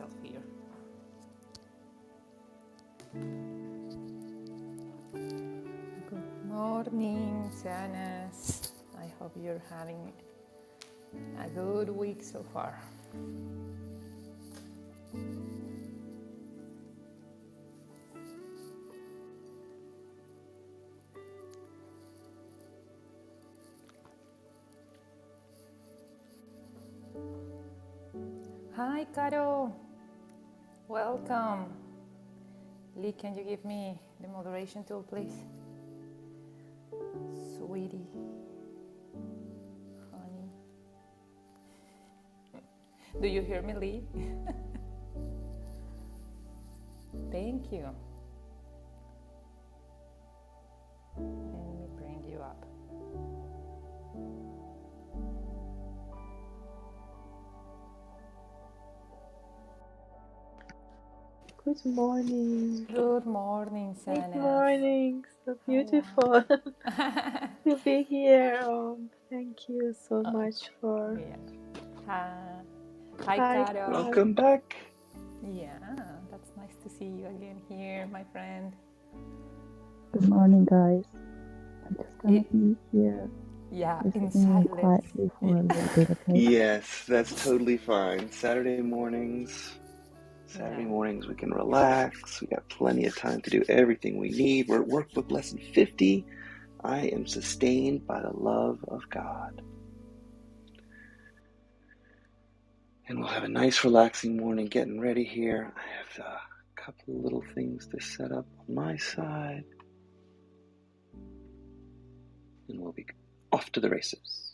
myself here. Good morning, Janice. I hope you're having a good week so far. Hi, Caro. Welcome. Lee, can you give me the moderation tool, please? Sweetie. Honey. Do you hear me, Lee? Thank you. Let me bring you up. Good morning. Good morning, Sanas. Good morning. So beautiful to be here. Thank you so much for. Yeah. Hi, Hi, Caro. Welcome back. Yeah, that's nice to see you again here, my friend. Good morning, guys. I'm just gonna be here. Yeah, in listening silence. Quietly for a little bit, okay? Yes, that's totally fine. Saturday mornings we can relax. We got plenty of time to do everything we need. We're at workbook lesson 50. I am sustained by the love of God. And we'll have a nice relaxing morning getting ready here. I have a couple of little things to set up on my side. And we'll be off to the races.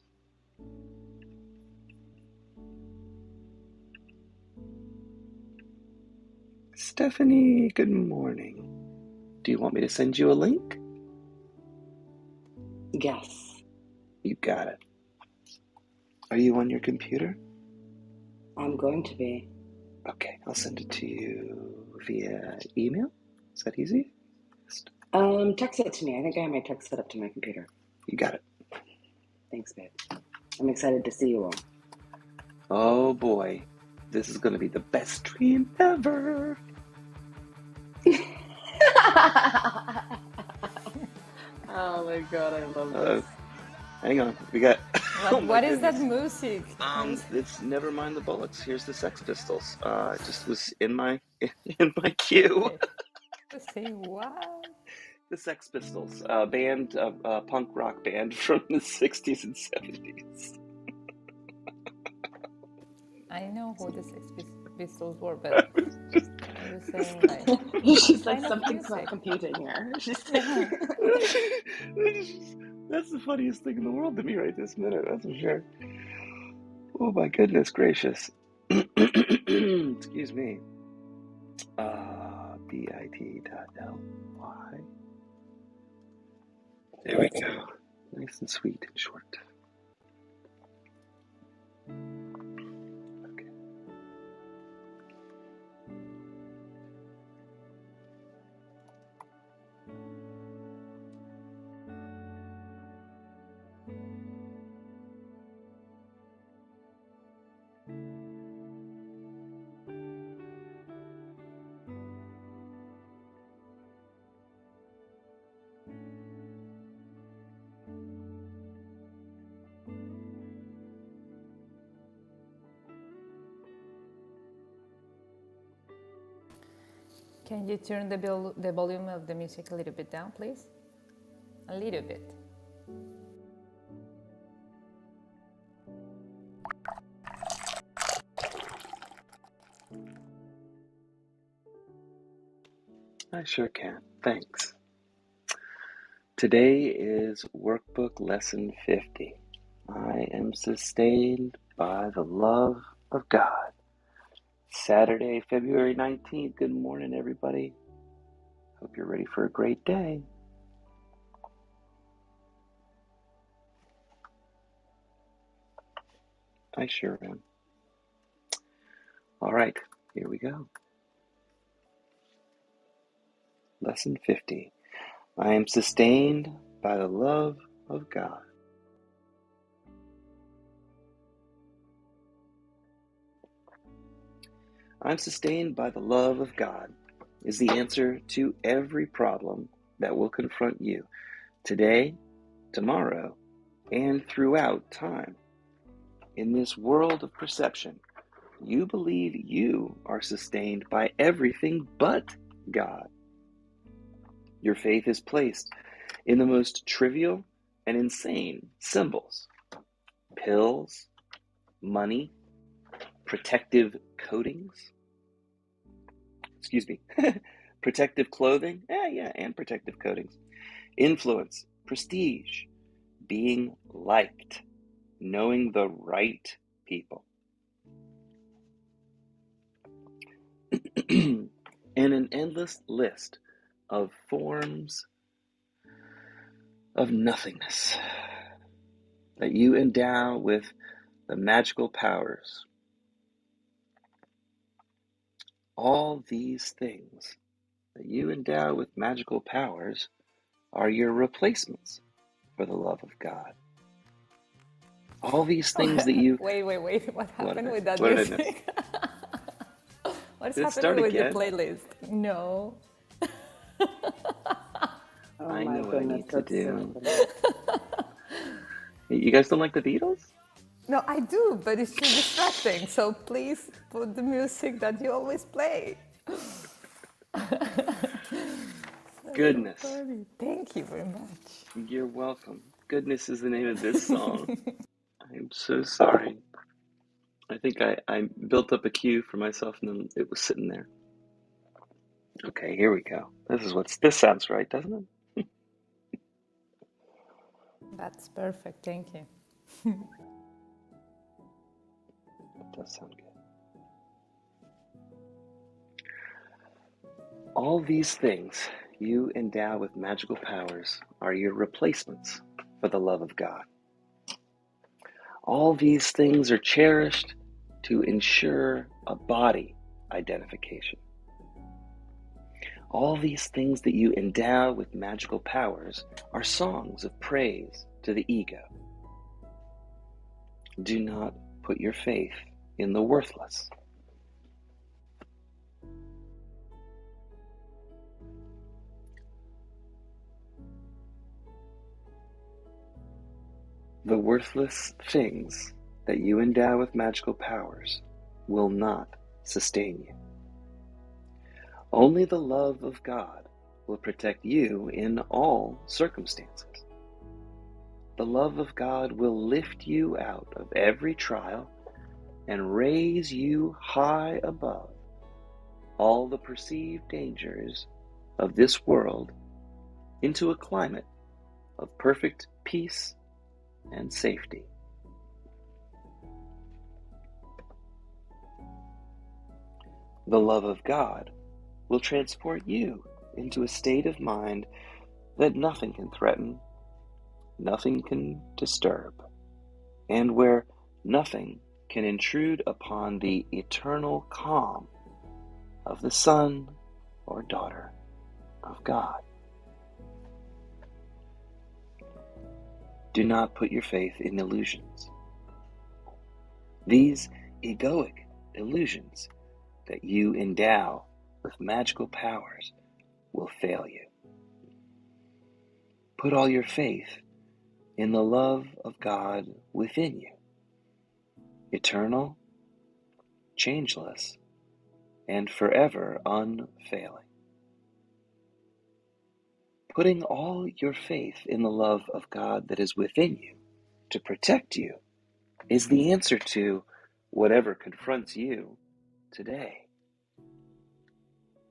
Stephanie, good morning. Do you want me to send you a link? Yes. You got it. Are you on your computer? I'm going to be. Okay, I'll send it to you via email. Is that easy? Text it to me. I think I have my text set up to my computer. You got it. Thanks, babe. I'm excited to see you all. Oh boy, this is going to be the best dream ever. Oh my god, I love this. Hang on, we got. What is that music? It's Never Mind the Bullets. Here's the Sex Pistols. It just was in my queue. Say what? The Sex Pistols, a band, a punk rock band from the 60s and 70s. I know who the Sex Pistols were, but I was saying like she's like something's not computing here. That's the funniest thing in the world to me right this minute. That's for sure. Oh my goodness gracious! Excuse me. bit.ly. There we go. Nice and sweet and short. Can you turn the volume of the music a little bit down, please? A little bit. I sure can. Thanks. Today is workbook lesson 50. I am sustained by the love of God. Saturday, February 19th. Good morning, everybody. Hope you're ready for a great day. I sure am. All right, here we go. Lesson 50. I am sustained by the love of God. I'm sustained by the love of God is the answer to every problem that will confront you today, tomorrow, and throughout time. In this world of perception, you believe you are sustained by everything but God. Your faith is placed in the most trivial and insane symbols: pills, money, protective coatings, protective clothing, and protective coatings, influence, prestige, being liked, knowing the right people, and an endless list of forms of nothingness that you endow with the magical powers. All these things that you endow with magical powers are your replacements for the love of God. All these things that you... Wait. What happened with that What did I miss? music? What's Did it happening start with your again? playlist? No. Oh I my know what I goodness, need to that's so do. funny. You guys don't like the Beatles? No, I do, but it's too distracting. So please put the music that you always play. That's so Goodness. funny. Thank you very much. You're welcome. Goodness is the name of this song. I'm so sorry. I think I built up a cue for myself and then it was sitting there. Okay, here we go. This sounds right, doesn't it? That's perfect. Thank you. It does sound good. All these things you endow with magical powers are your replacements for the love of God. All these things are cherished to ensure a body identification. All these things that you endow with magical powers are songs of praise to the ego. Do not put your faith in the worthless. The worthless things that you endow with magical powers will not sustain you. Only the love of God will protect you in all circumstances. The love of God will lift you out of every trial and raise you high above all the perceived dangers of this world into a climate of perfect peace and safety. The love of God will transport you into a state of mind that nothing can threaten, nothing can disturb, and where nothing can intrude upon the eternal calm of the son or daughter of God. Do not put your faith in illusions. These egoic illusions that you endow with magical powers will fail you. Put all your faith in the love of God within you, eternal, changeless, and forever unfailing. Putting all your faith in the love of God that is within you to protect you is the answer to whatever confronts you today.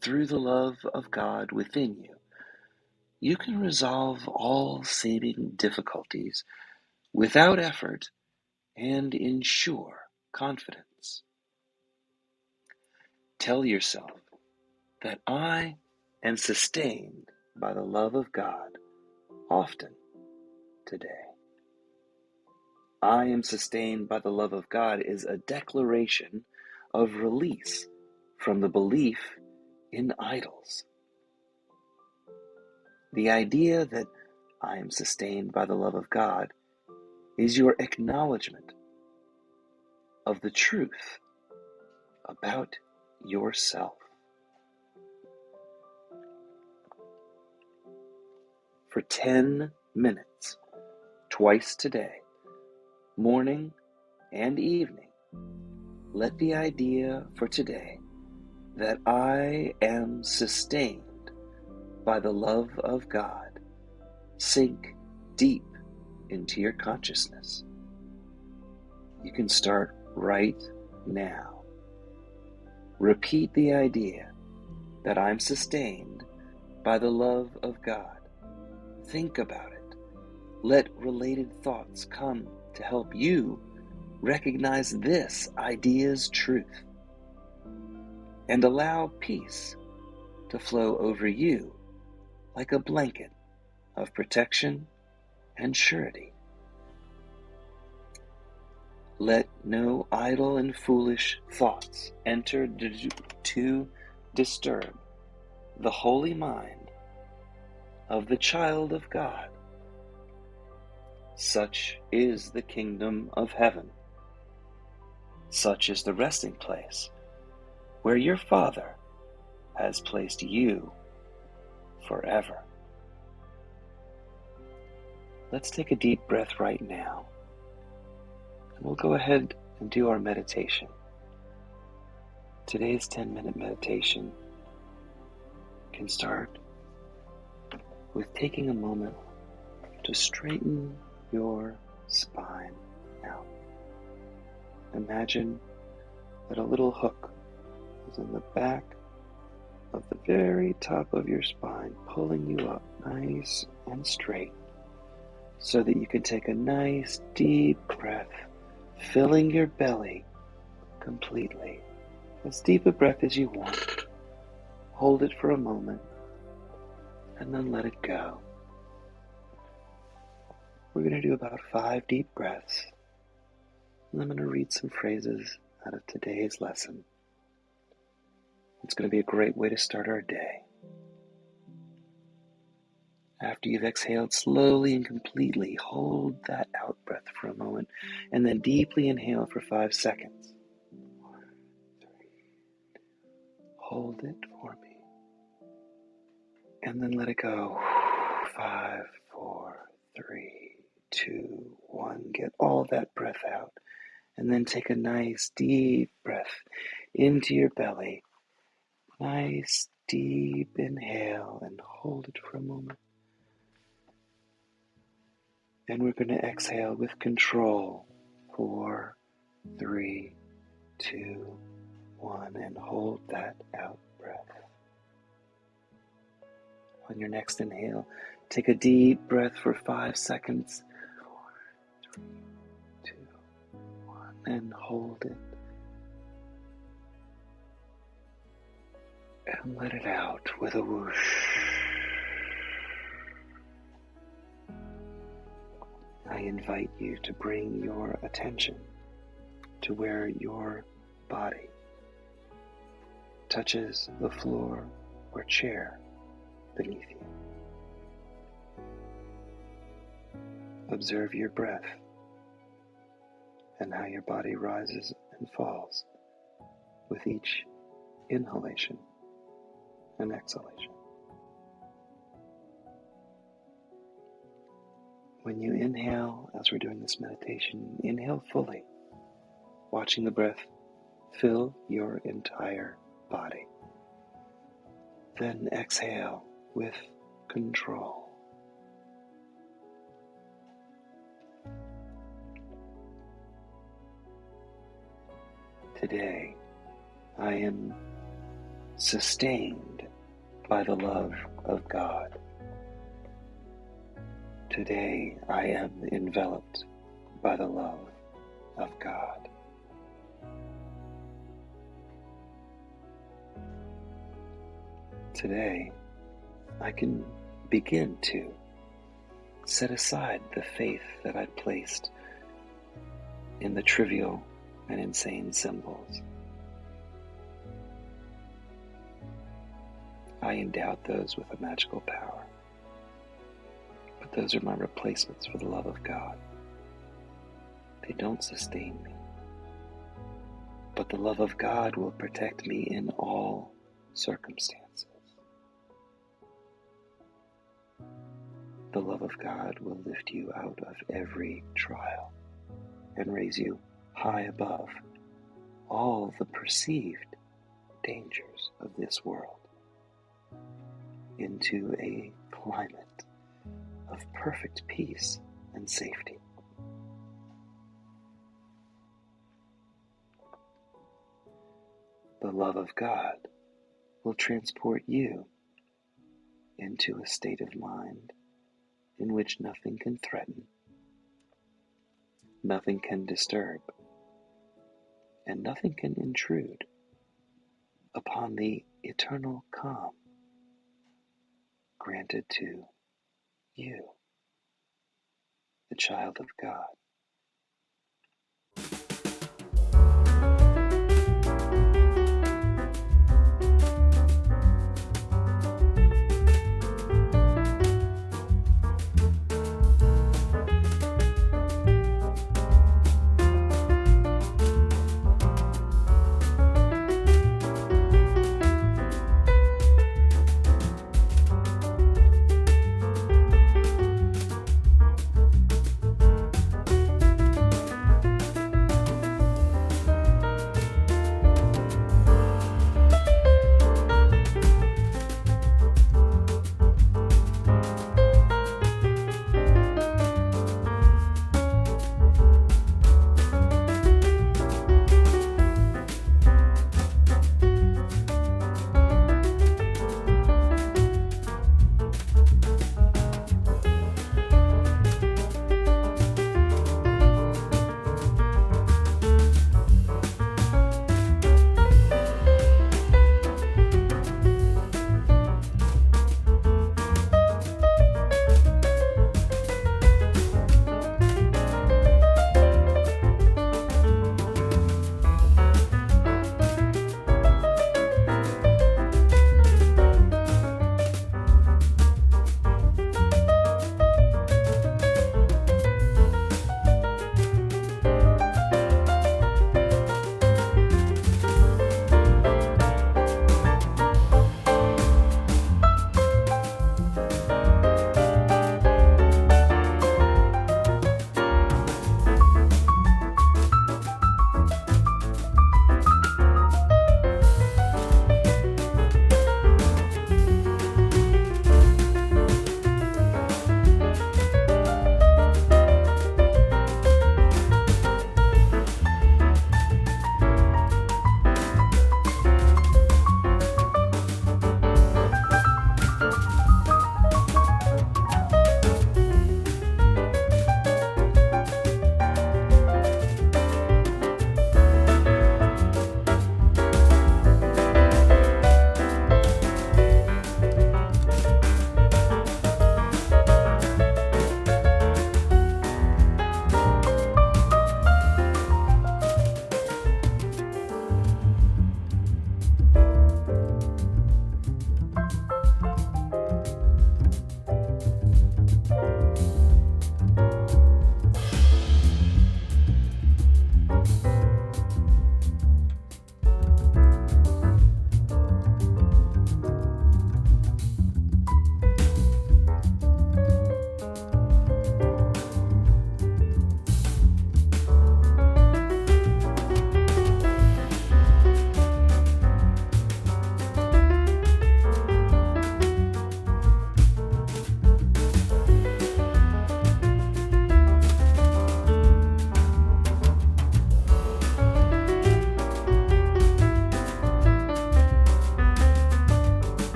Through the love of God within you, you can resolve all seeming difficulties without effort and in sure confidence. Tell yourself that I am sustained by the love of God often today. I am sustained by the love of God is a declaration of release from the belief in idols. The idea that I am sustained by the love of God is your acknowledgement of the truth about yourself. For 10 minutes, twice today, morning and evening, let the idea for today that I am sustained by the love of God sink deep into your consciousness. You can start right now. Repeat the idea that I'm sustained by the love of God. Think about it. Let related thoughts come to help you recognize this idea's truth and allow peace to flow over you like a blanket of protection and surety. Let no idle and foolish thoughts enter to disturb the holy mind of the child of God. Such is the kingdom of heaven. Such is the resting place where your Father has placed you forever. Let's take a deep breath right now, and we'll go ahead and do our meditation. Today's 10-minute meditation can start with taking a moment to straighten your spine out. Imagine that a little hook is in the back of the very top of your spine, pulling you up nice and straight so that you can take a nice deep breath, filling your belly completely. As deep a breath as you want. Hold it for a moment and then let it go. We're going to do about 5 deep breaths, and I'm going to read some phrases out of today's lesson. It's going to be a great way to start our day. After you've exhaled slowly and completely, hold that out breath for a moment, and then deeply inhale for 5 seconds. 1, 3. Hold it for me. And then let it go. 5, 4, 3, 2, 1. Get all that breath out. And then take a nice deep breath into your belly. Nice deep inhale and hold it for a moment. And we're going to exhale with control. 4, 3, 2, 1. And hold that out breath. On your next inhale, take a deep breath for 5 seconds. 4, 3, 2, 1. And hold it. And let it out with a whoosh. I invite you to bring your attention to where your body touches the floor or chair beneath you. Observe your breath and how your body rises and falls with each inhalation and exhalation. When you inhale, as we're doing this meditation, inhale fully, watching the breath fill your entire body. Then exhale with control. Today, I am sustained by the love of God. Today, I am enveloped by the love of God. Today, I can begin to set aside the faith that I placed in the trivial and insane symbols. I endowed those with a magical power, but those are my replacements for the love of God. They don't sustain me, but the love of God will protect me in all circumstances. The love of God will lift you out of every trial and raise you high above all the perceived dangers of this world into a climate of perfect peace and safety. The love of God will transport you into a state of mind in which nothing can threaten, nothing can disturb, and nothing can intrude upon the eternal calm granted to you, the child of God.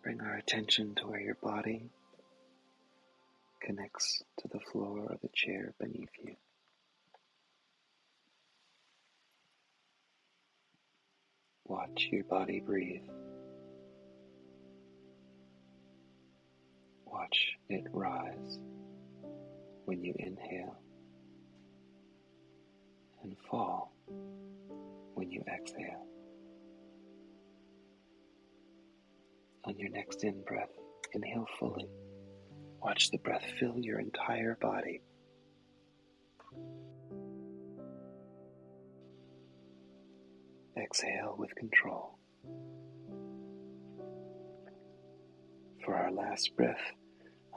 Bring our attention to where your body connects to the floor or the chair beneath you. Watch your body breathe. Watch it rise when you inhale and fall when you exhale. On your next in-breath, Inhale fully. Watch the breath fill your entire body. Exhale with control. For our last breath,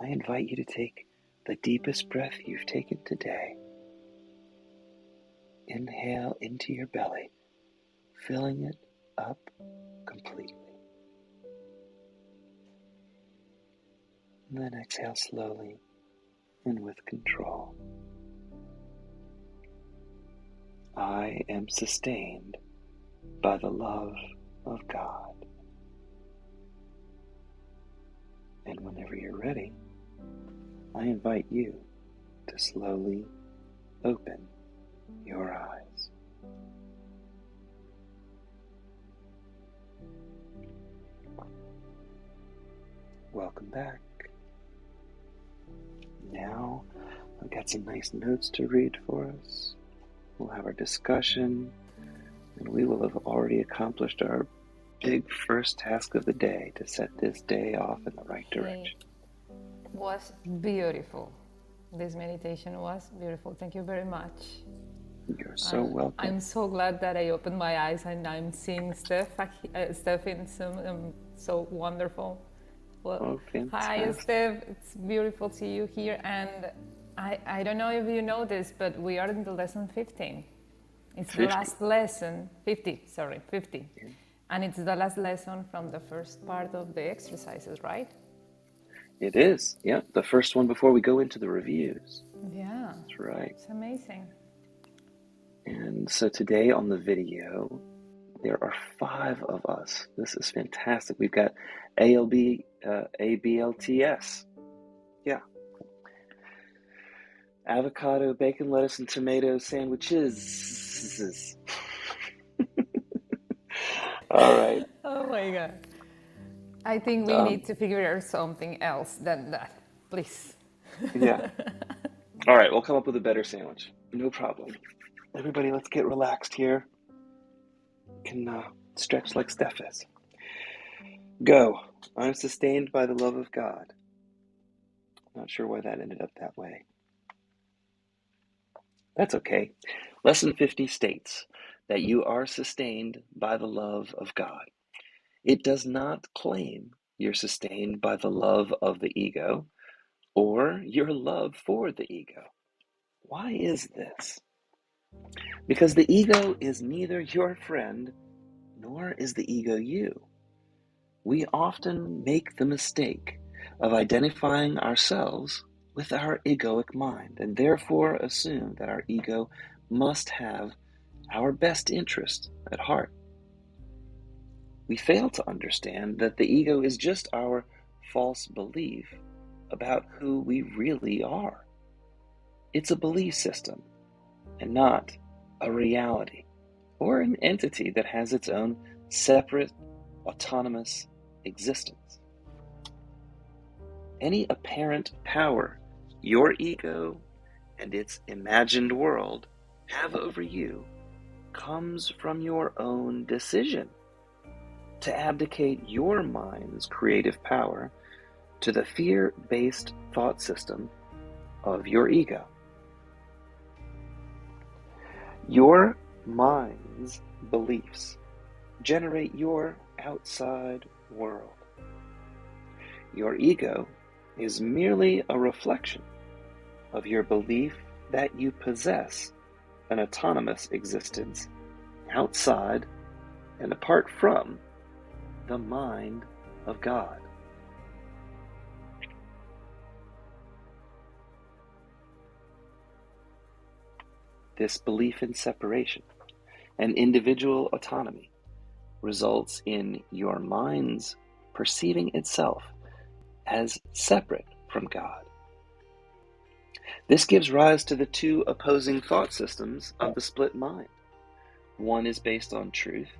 I invite you to take the deepest breath you've taken today. Inhale into your belly, filling it up completely. And then exhale slowly and with control. I am sustained by the love of God. And whenever you're ready, I invite you to slowly open your eyes. Welcome back. Now, I've got some nice notes to read for us. We'll have our discussion, and we will have already accomplished our big first task of the day to set this day off in the right direction. It was beautiful. This meditation was beautiful. Thank you very much. You're so welcome. I'm so glad that I opened my eyes and I'm seeing Steph in Zoom. So wonderful. Well, hi Steph, it's beautiful to see you here. And I don't know if you know this, but we are in the lesson 15. It's 50. The last lesson, 50. Yeah. And it's the last lesson from the first part of the exercises, right? It is, yeah. The first one before we go into the reviews. Yeah. That's right. It's amazing. And so today on the video, there are 5 of us. This is fantastic. We've got ABLTS. Yeah. Avocado, bacon, lettuce, and tomato sandwiches. All right. Oh my God. I think we need to figure out something else than that, please. Yeah. All right, we'll come up with a better sandwich. No problem. Everybody, let's get relaxed here. Can stretch like Steph is. Go. I'm sustained by the love of God. Not sure why that ended up that way. That's okay. Lesson 50 states that you are sustained by the love of God. It does not claim you're sustained by the love of the ego or your love for the ego. Why is this? Because the ego is neither your friend nor is the ego you. We often make the mistake of identifying ourselves with our egoic mind and therefore assume that our ego must have our best interest at heart. We fail to understand that the ego is just our false belief about who we really are. It's a belief system and not a reality or an entity that has its own separate, autonomous existence. Any apparent power your ego and its imagined world have over you comes from your own decision to abdicate your mind's creative power to the fear-based thought system of your ego. Your mind's beliefs generate your outside world. Your ego is merely a reflection of your belief that you possess an autonomous existence outside and apart from the mind of God. This belief in separation and individual autonomy results in your mind's perceiving itself as separate from God. This gives rise to the 2 opposing thought systems of the split mind. One is based on truth,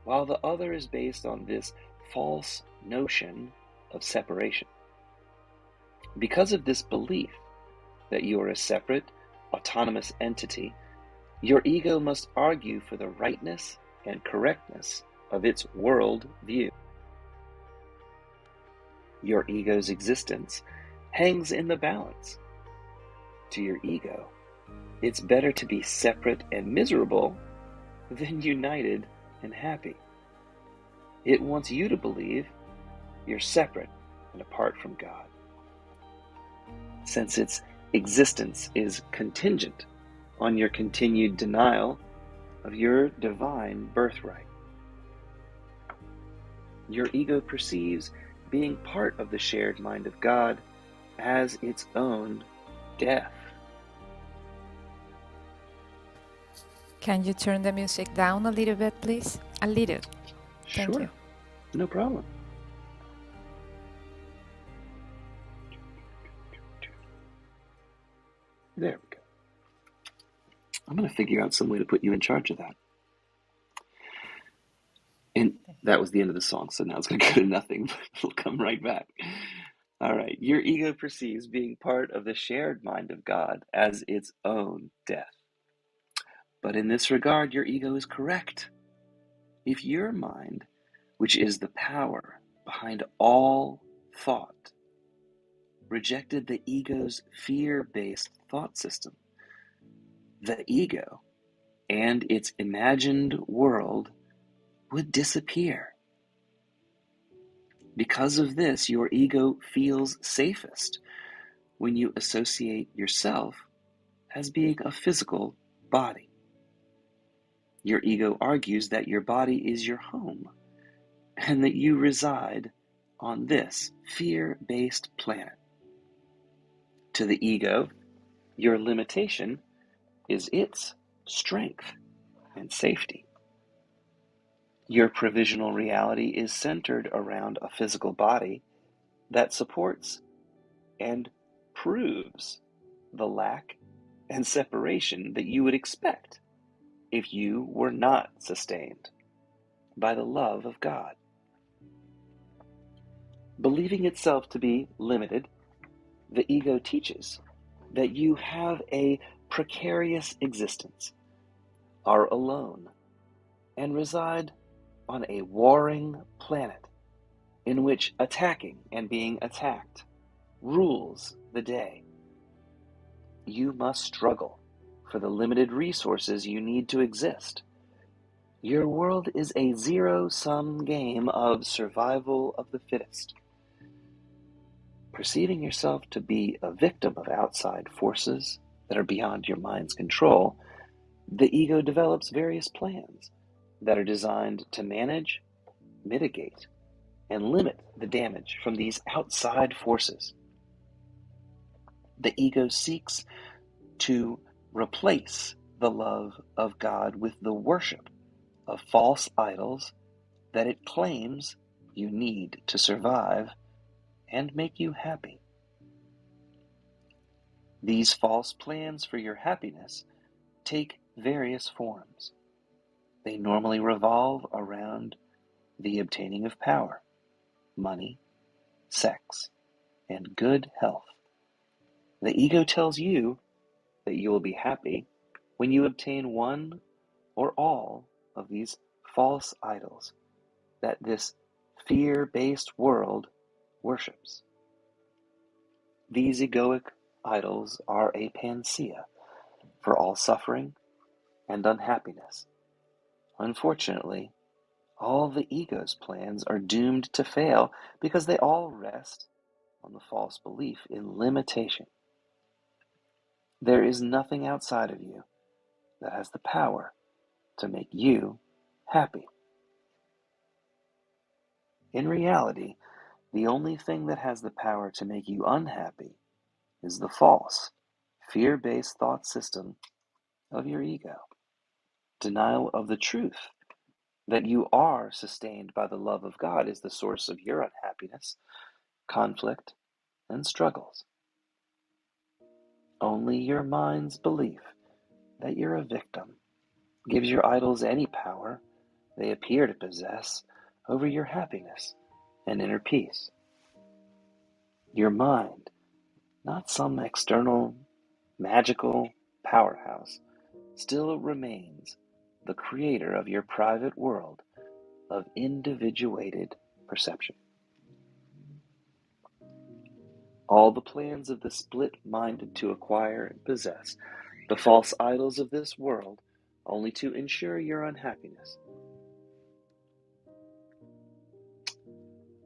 while the other is based on this false notion of separation. Because of this belief that you are a separate, autonomous entity, your ego must argue for the rightness and correctness of its world view. Your ego's existence hangs in the balance. To your ego, it's better to be separate and miserable than united and happy. It wants you to believe you're separate and apart from God, since its existence is contingent on your continued denial of your divine birthright. Your ego perceives being part of the shared mind of God as its own death. Can you turn the music down a little bit, please? A little. Thank you. No problem. There we go. I'm going to figure out some way to put you in charge of that. And that was the end of the song, so now it's going to go to nothing, but it'll come right back. All right. Your ego perceives being part of the shared mind of God as its own death. But in this regard, your ego is correct. If your mind, which is the power behind all thought, rejected the ego's fear-based thought system, the ego and its imagined world would disappear. Because of this, your ego feels safest when you associate yourself as being a physical body. Your ego argues that your body is your home and that you reside on this fear-based planet. To the ego, your limitation is its strength and safety. Your provisional reality is centered around a physical body that supports and proves the lack and separation that you would expect if you were not sustained by the love of God. Believing itself to be limited, the ego teaches that you have a precarious existence, are alone, and reside on a warring planet in which attacking and being attacked rules the day. You must struggle for the limited resources you need to exist. Your world is a zero-sum game of survival of the fittest. Perceiving yourself to be a victim of outside forces that are beyond your mind's control, the ego develops various plans that are designed to manage, mitigate, and limit the damage from these outside forces. The ego seeks to replace the love of God with the worship of false idols that it claims you need to survive and make you happy. These false plans for your happiness take various forms. They normally revolve around the obtaining of power, money, sex, and good health. The ego tells you that you will be happy when you obtain one or all of these false idols that this fear-based world worships. These egoic idols are a panacea for all suffering and unhappiness. Unfortunately, all the ego's plans are doomed to fail because they all rest on the false belief in limitation. There is nothing outside of you that has the power to make you happy. In reality, the only thing that has the power to make you unhappy is the false, fear-based thought system of your ego. Denial of the truth that you are sustained by the love of God is the source of your unhappiness, conflict, and struggles. Only your mind's belief that you're a victim gives your idols any power they appear to possess over your happiness and inner peace. Your mind, not some external, magical powerhouse, still remains the creator of your private world of individuated perception. all the plans of the split-minded to acquire and possess the false idols of this world only to ensure your unhappiness.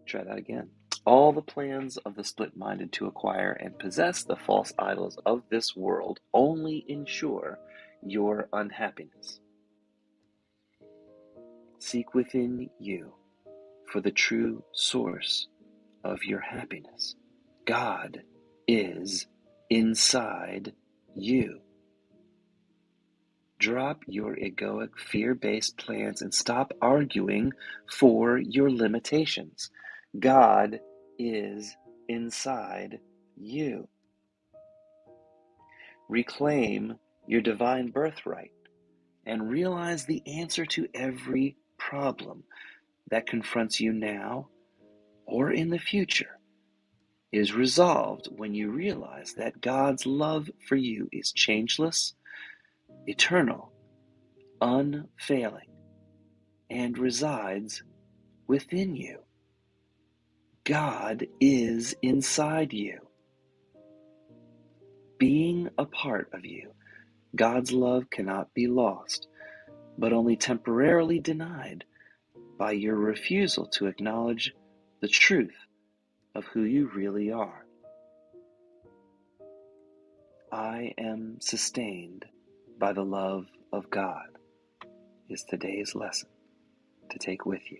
Try that again. All the plans of the split-minded to acquire and possess the false idols of this world only ensure your unhappiness. Seek within you for the true source of your happiness. God is inside you. Drop your egoic, fear-based plans and stop arguing for your limitations. God is inside you. Reclaim your divine birthright and realize the answer to every problem that confronts you now or in the future is resolved when you realize that God's love for you is changeless, eternal, unfailing, and resides within you. God is inside you. Being a part of you, God's love cannot be lost, but only temporarily denied by your refusal to acknowledge the truth of who you really are. I am sustained by the love of God is today's lesson to take with you.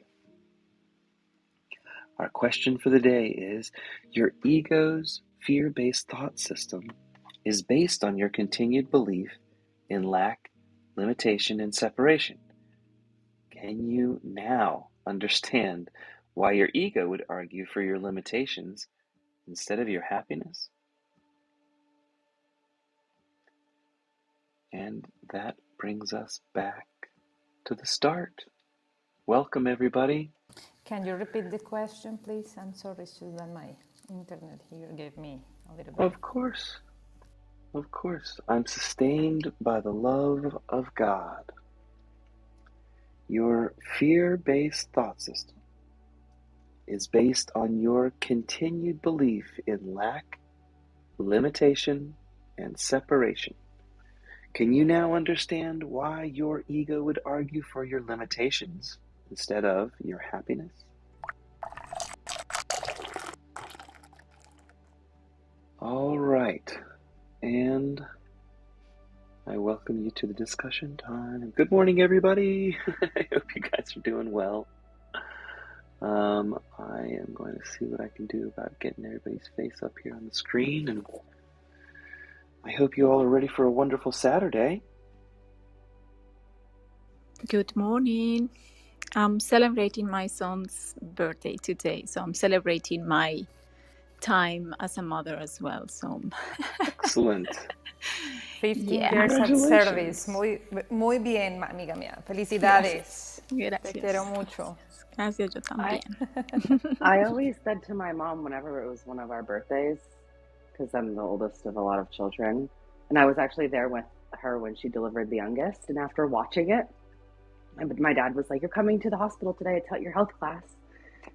Our question for the day is, your ego's fear-based thought system is based on your continued belief in lack, limitation, and separation. Can you now understand why your ego would argue for your limitations instead of your happiness? And that brings us back to the start. Welcome, everybody. Can you repeat the question, please? I'm sorry, Susan, my internet here gave me a little bit. Of course. I'm sustained by the love of God. Your fear-based thought system is based on your continued belief in lack, limitation, and separation. Can you now understand why your ego would argue for your limitations instead of your happiness? All right, and I welcome you to the discussion time. Good morning, everybody. I hope you guys are doing well. I am going to see what I can do about getting everybody's face up here on the screen, and I hope you all are ready for a wonderful Saturday. Good morning. I'm celebrating my son's birthday today, so I'm celebrating my time as a mother as well. So Excellent. 15 years at service. Muy bien, amiga mía. Felicidades. Gracias. Te quiero mucho. Gracias, yo también. I always said to my mom whenever it was one of our birthdays, because I'm the oldest of a lot of children, and I was actually there with her when she delivered the youngest, and after watching it, my dad was like, "You're coming to the hospital today to your health class."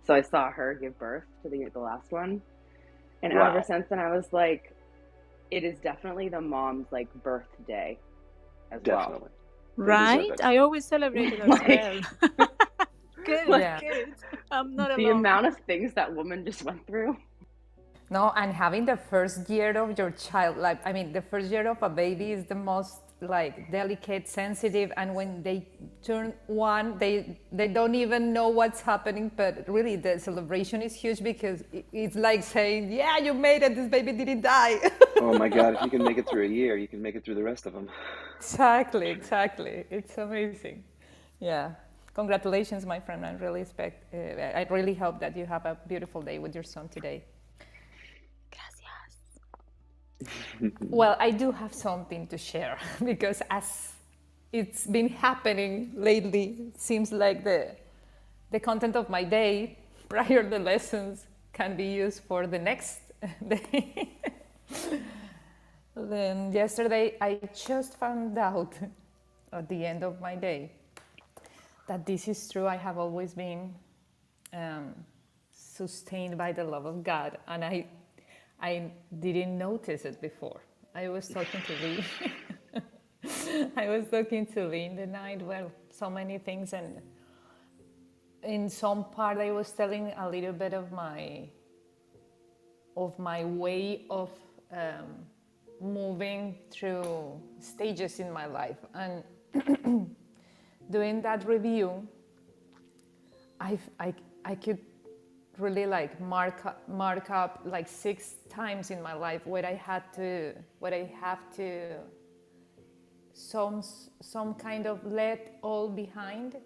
So I saw her give birth to the last one, and ever since then I was like, it is definitely the mom's like birthday as well. Right? I always celebrate it as well. Good, good. I'm not alone. The amount of things that woman just went through. No, and having the first year of your child, like, I mean, the first year of a baby is the most like delicate, sensitive, and when they turn one, they don't even know what's happening, but really the celebration is huge because it's like saying, yeah, you made it, this baby didn't die. Oh my God, if you can make it through a year, you can make it through the rest of them. Exactly. It's amazing. Yeah. Congratulations, my friend. I really hope that you have a beautiful day with your son today. Well, I do have something to share because as it's been happening lately, it seems like the content of my day prior to the lessons can be used for the next day. Then yesterday, I just found out at the end of my day that this is true. I have always been sustained by the love of God, and I didn't notice it before. I was talking to Lee. I was talking to Lee in the night. Well, so many things, and in some part, I was telling a little bit of my way of moving through stages in my life, and doing that review, I could really like mark up like 6 times in my life where I have to some kind of let all behind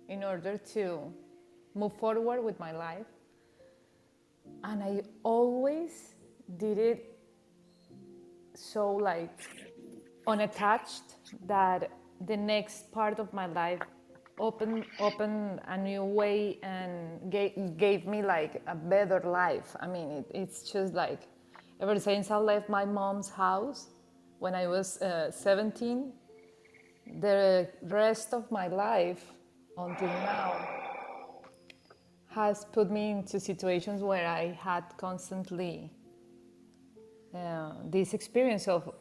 in order to move forward with my life. And I always did it so like unattached that the next part of my life opened a new way and gave me like a better life. I mean, it's just like ever since I left my mom's house when I was 17, the rest of my life until now has put me into situations where I had constantly this experience of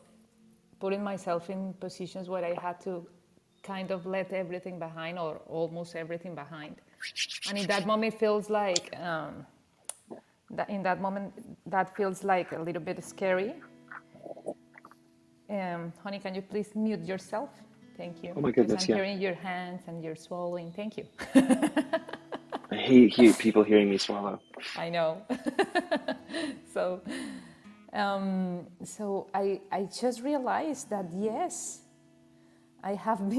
putting myself in positions where I had to kind of let everything behind or almost everything behind. And in that moment, it feels like, that feels like a little bit scary. Honey, can you please mute yourself? Thank you. Oh my Because goodness, I'm yeah. hearing your hands and you're swallowing. Thank you. I hate people hearing me swallow. I know. So, so I just realized that yes, I have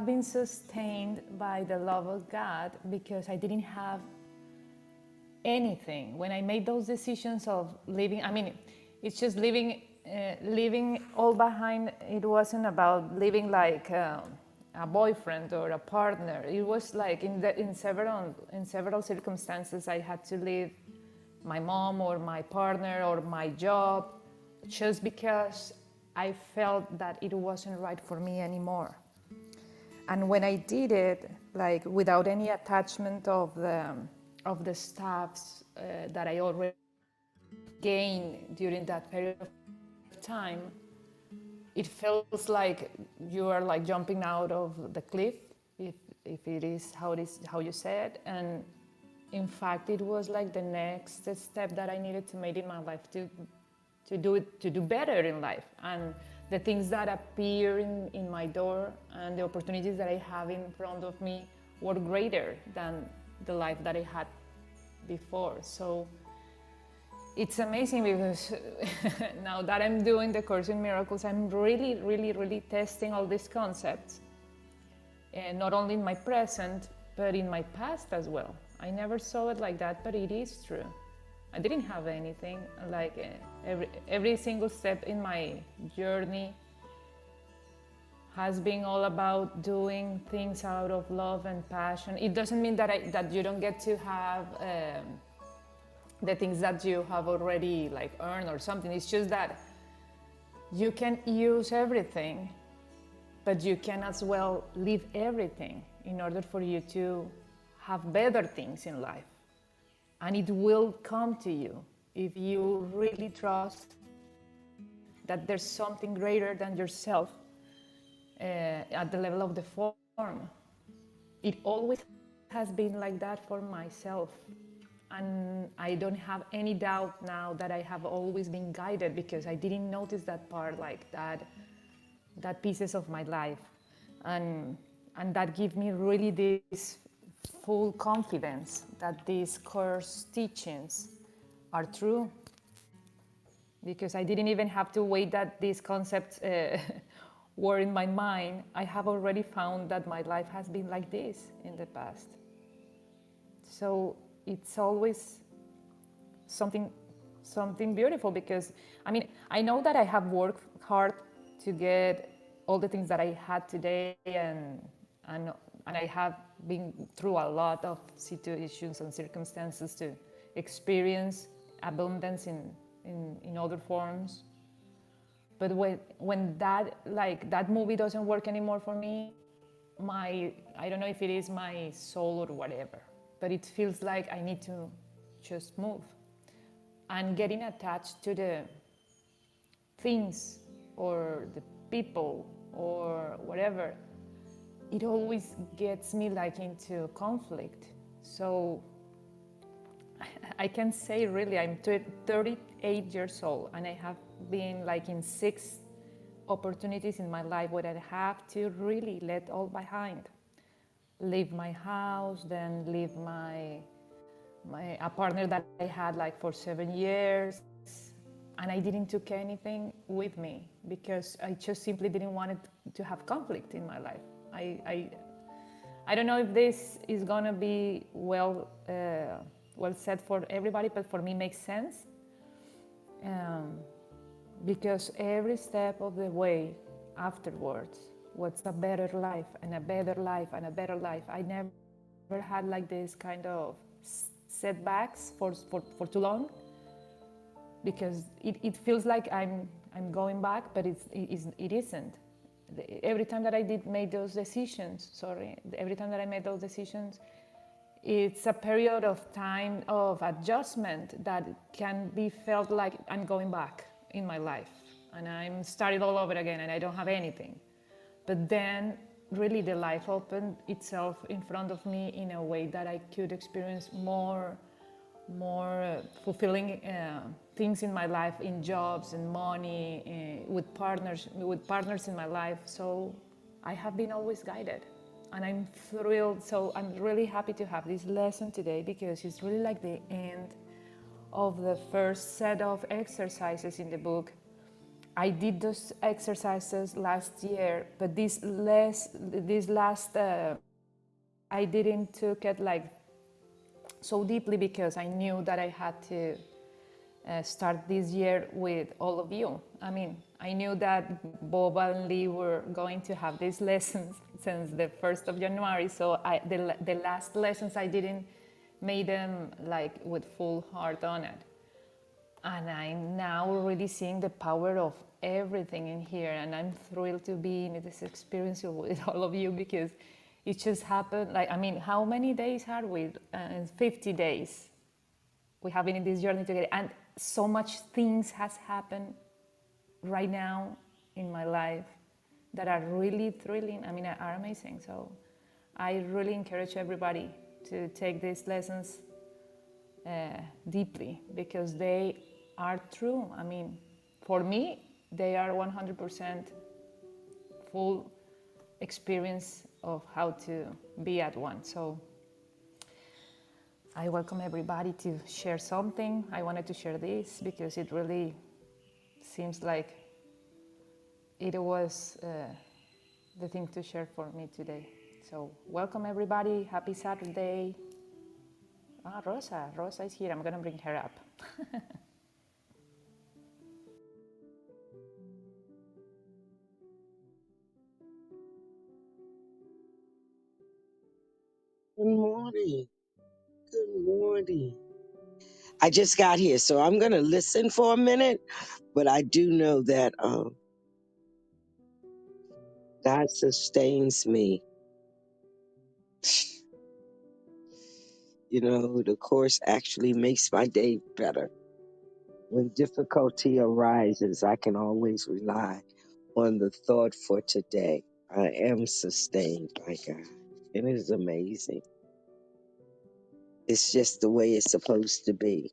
been sustained by the love of God because I didn't have anything. When I made those decisions of living, I mean, it's just leaving all behind. It wasn't about living like a boyfriend or a partner. It was like in several circumstances I had to leave my mom or my partner or my job just because I felt that it wasn't right for me anymore. And when I did it, like without any attachment of the stuffs that I already gained during that period of time, it feels like you are like jumping out of the cliff, if it is how you said. And in fact, it was like the next step that I needed to make in my life to do better in life. And the things that appear in my door and the opportunities that I have in front of me were greater than the life that I had before. So it's amazing because now that I'm doing the Course in Miracles, I'm really, really, really testing all these concepts, and not only in my present, but in my past as well. I never saw it like that, but it is true. I didn't have anything. Like every single step in my journey has been all about doing things out of love and passion. It doesn't mean that you don't get to have the things that you have already like earned or something. It's just that you can use everything, but you can as well leave everything in order for you to have better things in life. And it will come to you if you really trust that there's something greater than yourself at the level of the form. It always has been like that for myself. And I don't have any doubt now that I have always been guided, because I didn't notice that part, like that pieces of my life. And that gives me really this full confidence that these course teachings are true, because I didn't even have to wait that these concepts were in my mind. I have already found that my life has been like this in the past. So it's always something beautiful, because I mean, I know that I have worked hard to get all the things that I had today, and I have been through a lot of situations and circumstances to experience abundance in other forms. But when that movie doesn't work anymore for me, I don't know if it is my soul or whatever, but it feels like I need to just move. and getting attached to the things or the people or whatever, it always gets me like into conflict. So I can say really I'm 38 years old and I have been like in 6 opportunities in my life where I have to really let all behind. Leave my house, then leave a partner that I had like for 7 years, and I didn't took anything with me because I just simply didn't want it to have conflict in my life. I don't know if this is gonna be well said for everybody, but for me it makes sense, because every step of the way afterwards was a better life and a better life and a better life. I never had like this kind of setbacks for too long, because it feels like I'm going back, but it isn't. Every time that I made those decisions, it's a period of time of adjustment that can be felt like I'm going back in my life and I'm starting all over again and I don't have anything. But then really the life opened itself in front of me in a way that I could experience more fulfilling things in my life, in jobs and money, with partners in my life. So I have been always guided, and I'm thrilled. So I'm really happy to have this lesson today because it's really like the end of the first set of exercises in the book. I did those exercises last year, but this last I didn't took it like so deeply because I knew that I had to start this year with all of you. I mean, I knew that Bob and Lee were going to have these lessons since the 1st of January, so the last lessons I didn't make them like with full heart on it. And I'm now really seeing the power of everything in here, and I'm thrilled to be in this experience with all of you because it just happened. Like, I mean, how many days are we? 50 days. We have been in this journey together, and so much things has happened right now in my life that are really thrilling. I mean, are amazing. So I really encourage everybody to take these lessons deeply because they are true. I mean, for me, they are 100% full experience of how to be at one. So I welcome everybody to share something. I wanted to share this because it really seems like it was the thing to share for me today. So welcome everybody. Happy Saturday. Rosa is here. I'm gonna bring her up. Good morning. Good morning. I just got here, so I'm going to listen for a minute, but I do know that God sustains me. You know, the course actually makes my day better. When difficulty arises, I can always rely on the thought for today. I am sustained by God. And it is amazing. It's just the way it's supposed to be.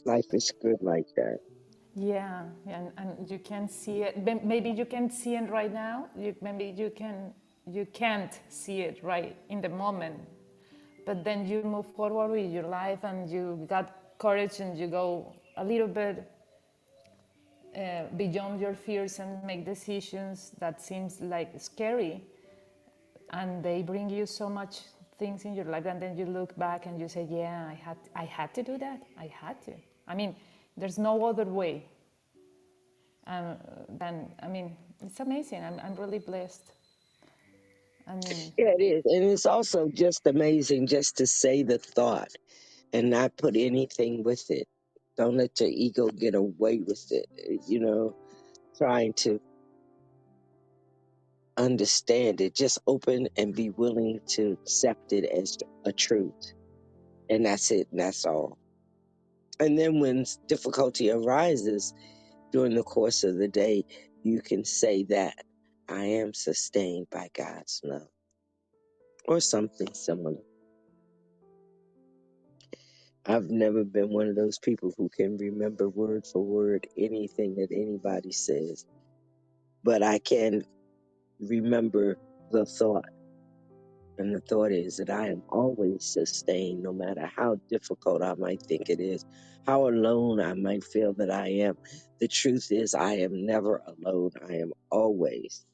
Life is good like that. Yeah, and you can see it. Maybe you can see it right now. Maybe you can't see it right in the moment. But then you move forward with your life and you got courage and you go a little bit beyond your fears and make decisions that seems like scary, and they bring you so much things in your life, and then you look back and you say, yeah, I had to do that. I had to. I mean, there's no other way. I mean, it's amazing. I'm really blessed. I mean, Yeah, it is. And it's also just amazing just to say the thought and not put anything with it. Don't let your ego get away with it. You know, trying to understand it. Just open and be willing to accept it as a truth. And that's it. And that's all. And then when difficulty arises during the course of the day, you can say that I am sustained by God's love or something similar. I've never been one of those people who can remember word for word anything that anybody says, but I can remember the thought. And the thought is that I am always sustained, no matter how difficult I might think it is, how alone I might feel that I am. The truth is, I am never alone. I am always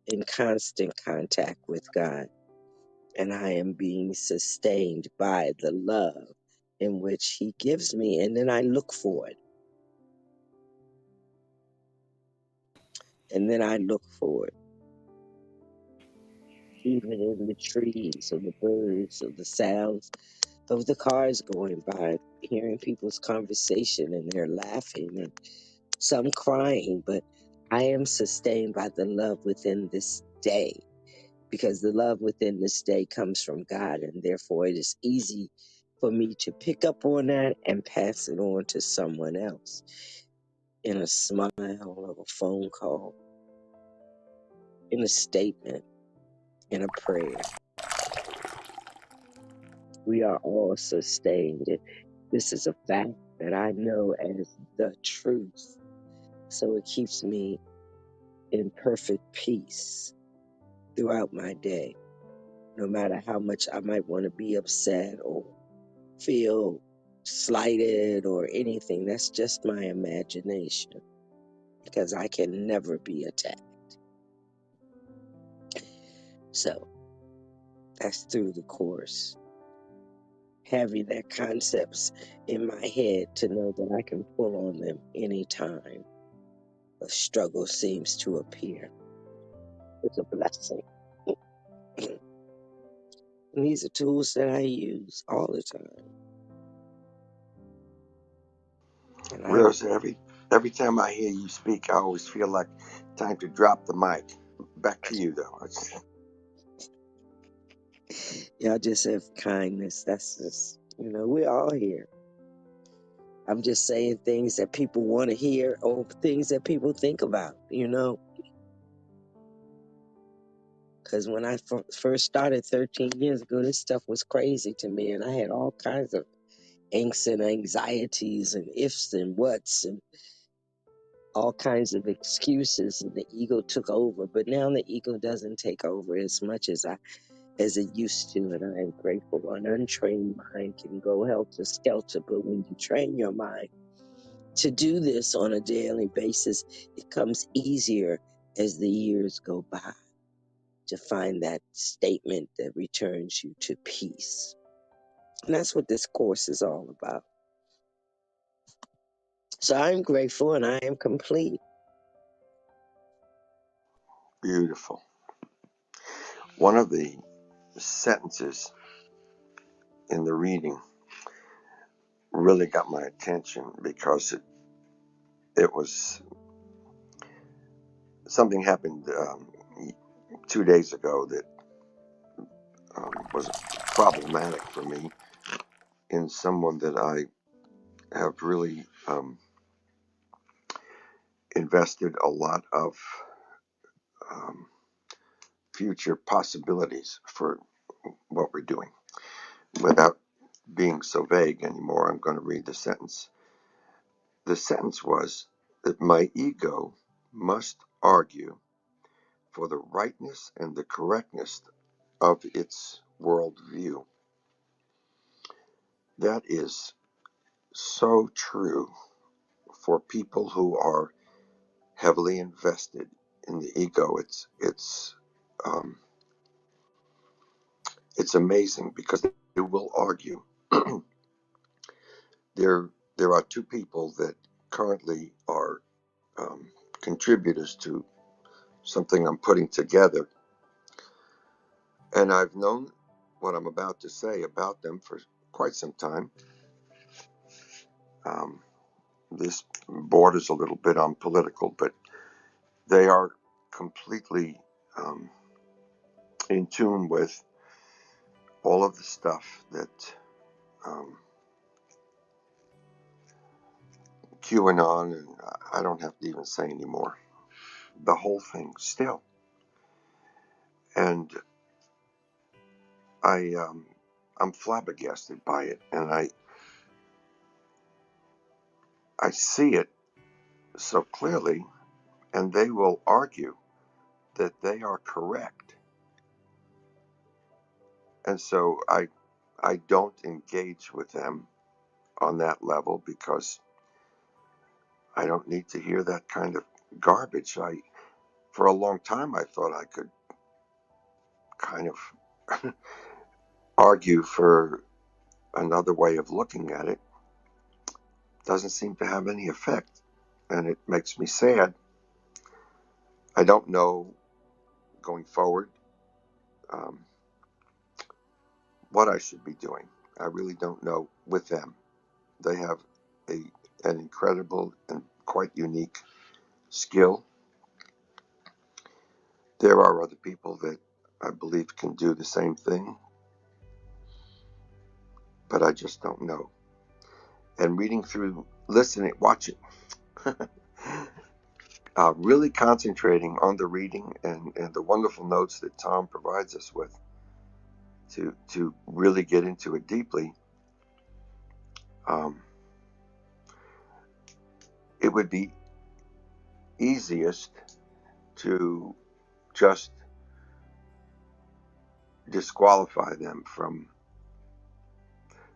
in constant contact with God, and I am being sustained by the love in which He gives me. And then I look for it. And then I look for it, even in the trees or the birds or the sounds of the cars going by, hearing people's conversation and they're laughing and some crying, but I am sustained by the love within this day because the love within this day comes from God, and therefore it is easy for me to pick up on that and pass it on to someone else in a smile or a phone call, in a statement, in a prayer. We are all sustained. This is a fact that I know as the truth. So it keeps me in perfect peace throughout my day, no matter how much I might want to be upset or feel slighted or anything. That's just my imagination because I can never be attacked. So that's through the course. Having that concepts in my head to know that I can pull on them anytime a struggle seems to appear. It's a blessing. And these are tools that I use all the time. And Whereas every time I hear you speak, I always feel like time to drop the mic. Back to you, though. y'all just have kindness. That's just, we're all here. I'm just saying things that people want to hear or things that people think about, Because when I first started 13 years ago, this stuff was crazy to me. And I had all kinds of angst and anxieties and ifs and whats and all kinds of excuses. And the ego took over. But now the ego doesn't take over as much as it used to. And I am grateful. An untrained mind can go helter skelter. But when you train your mind to do this on a daily basis, it comes easier as the years go by to find that statement that returns you to peace. And that's what this course is all about. So I'm grateful and I am complete. Beautiful. One of the sentences in the reading really got my attention because it was something happened 2 days ago that was problematic for me in someone that I have really invested a lot of future possibilities for what we're doing. Without being so vague anymore, I'm going to read the sentence. The sentence was that my ego must argue for the rightness and the correctness of its worldview. That is so true for people who are heavily invested in the ego. Um, it's amazing because they will argue. There are two people that currently are contributors to something I'm putting together, and I've known what I'm about to say about them for quite some time. This borders a little bit on political, but they are completely in tune with all of the stuff that QAnon, and I don't have to even say anymore. The whole thing still. And I'm flabbergasted by it, and I see it so clearly, and they will argue that they are correct. And so I don't engage with them on that level because I don't need to hear that kind of garbage. For a long time, I thought I could kind of argue for another way of looking at it. Doesn't seem to have any effect, and it makes me sad. I don't know going forward what I should be doing. I really don't know with them. They have an incredible and quite unique skill. There are other people that I believe can do the same thing, but I just don't know. And reading through, listening, watching, really concentrating on the reading and the wonderful notes that Tom provides us with to really get into it deeply. It would be easiest to just disqualify them from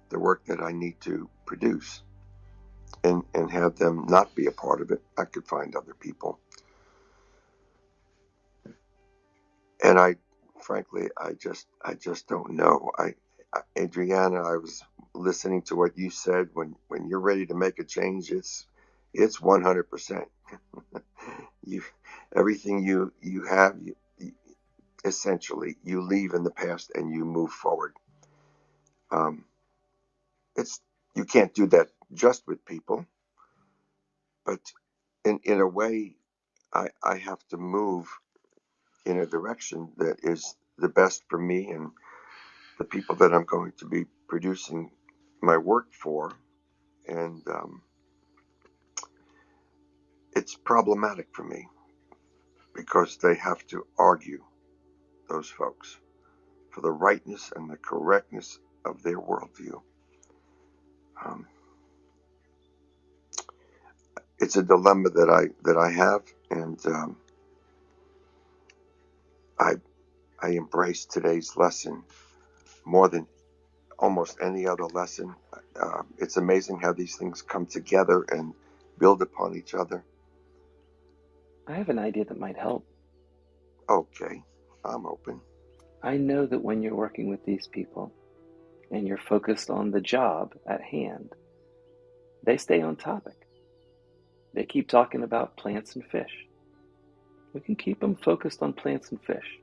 the work that I need to produce and have them not be a part of it. I could find other people. And frankly, I just don't know. Adriana, I was listening to what you said. When you're ready to make a change, it's 100%. Everything you have, essentially you leave in the past and you move forward. You can't do that just with people, but in a way, I have to move in a direction that is the best for me and the people that I'm going to be producing my work for. And it's problematic for me because they have to argue, those folks, for the rightness and the correctness of their worldview. It's a dilemma that I have, and I embrace today's lesson more than almost any other lesson. It's amazing how these things come together and build upon each other. I have an idea that might help. Okay, I'm open. I know that when you're working with these people and you're focused on the job at hand, they stay on topic. They keep talking about plants and fish. We can keep them focused on plants and fish.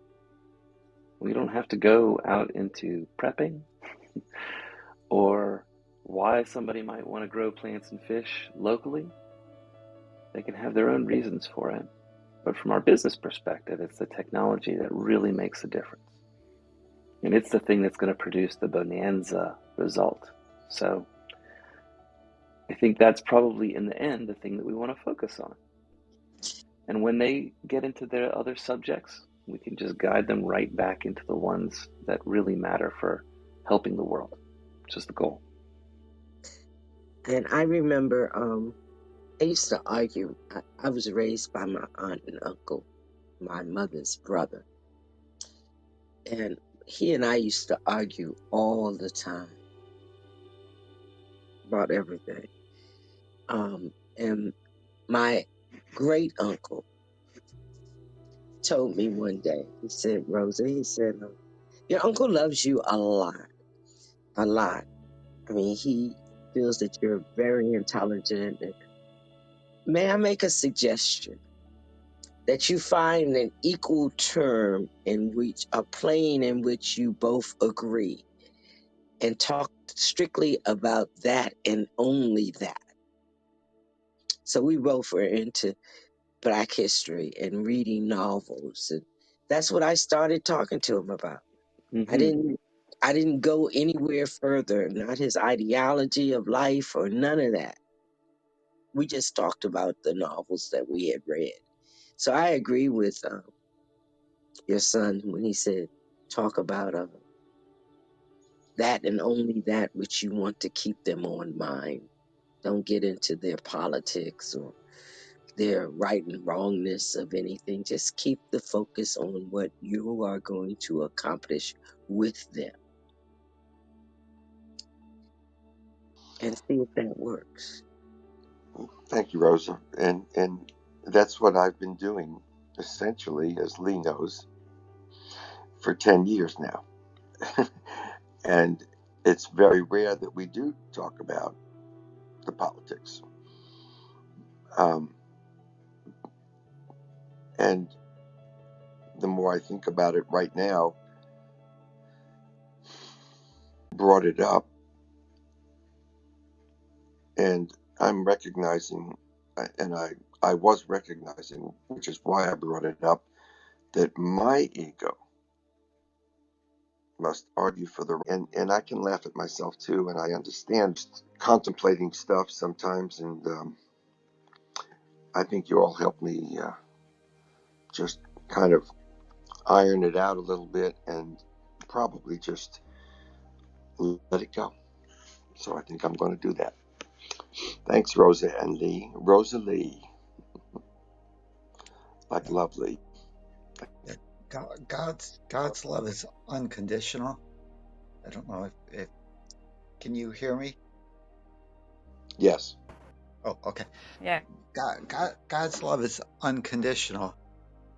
We don't have to go out into prepping or why somebody might want to grow plants and fish locally. They can have their own reasons for it. But from our business perspective, it's the technology that really makes a difference. And it's the thing that's going to produce the bonanza result. So I think that's probably in the end the thing that we want to focus on. And when they get into their other subjects, we can just guide them right back into the ones that really matter for helping the world, which is the goal. And I remember I used to argue. I was raised by my aunt and uncle, my mother's brother. And he and I used to argue all the time about everything. And my great uncle told me one day, he said, Rosa, he said, your uncle loves you a lot. A lot. I mean, he feels that you're very intelligent. May I make a suggestion? That you find an equal term in which, a plane in which you both agree, and talk strictly about that and only that. So we both were into Black history and reading novels, and that's what I started talking to him about. Mm-hmm. I didn't go anywhere further, not his ideology of life or none of that. we just talked about the novels that we had read. So I agree with your son when he said, talk about that and only that which you want to keep them on mind. Don't get into their politics or their right and wrongness of anything. Just keep the focus on what you are going to accomplish with them and see if that works. Thank you, Rosa. And that's what I've been doing, essentially, as Lee knows, for 10 years now. And it's very rare that we do talk about the politics. Um, and the more I think about it right now, brought it up, and I'm recognizing, and I was recognizing, which is why I brought it up, that my ego must argue for the and I can laugh at myself too, and I understand contemplating stuff sometimes, and I think you all helped me just kind of iron it out a little bit and probably just let it go. So I think I'm going to do that. Thanks, Rosa and Lee. Rosa Lee, like lovely. Yeah, God's love is unconditional. I don't know if can you hear me? Yes. Oh, okay. Yeah. God's love is unconditional,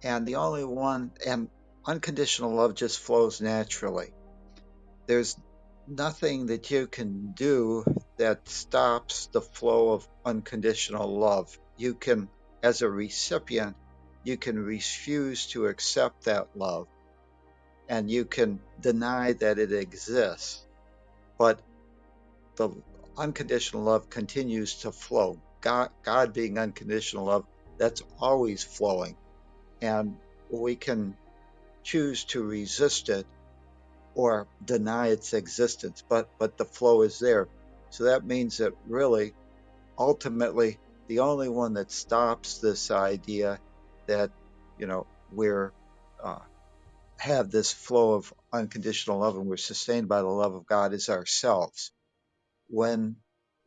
and the only one, and unconditional love just flows naturally. There's nothing that you can do that stops the flow of unconditional love. You can, as a recipient, you can refuse to accept that love, and you can deny that it exists, but the unconditional love continues to flow. God being unconditional love, that's always flowing. And we can choose to resist it or deny its existence, but the flow is there. So that means that really, ultimately, the only one that stops this idea that, we're have this flow of unconditional love and we're sustained by the love of God is ourselves. When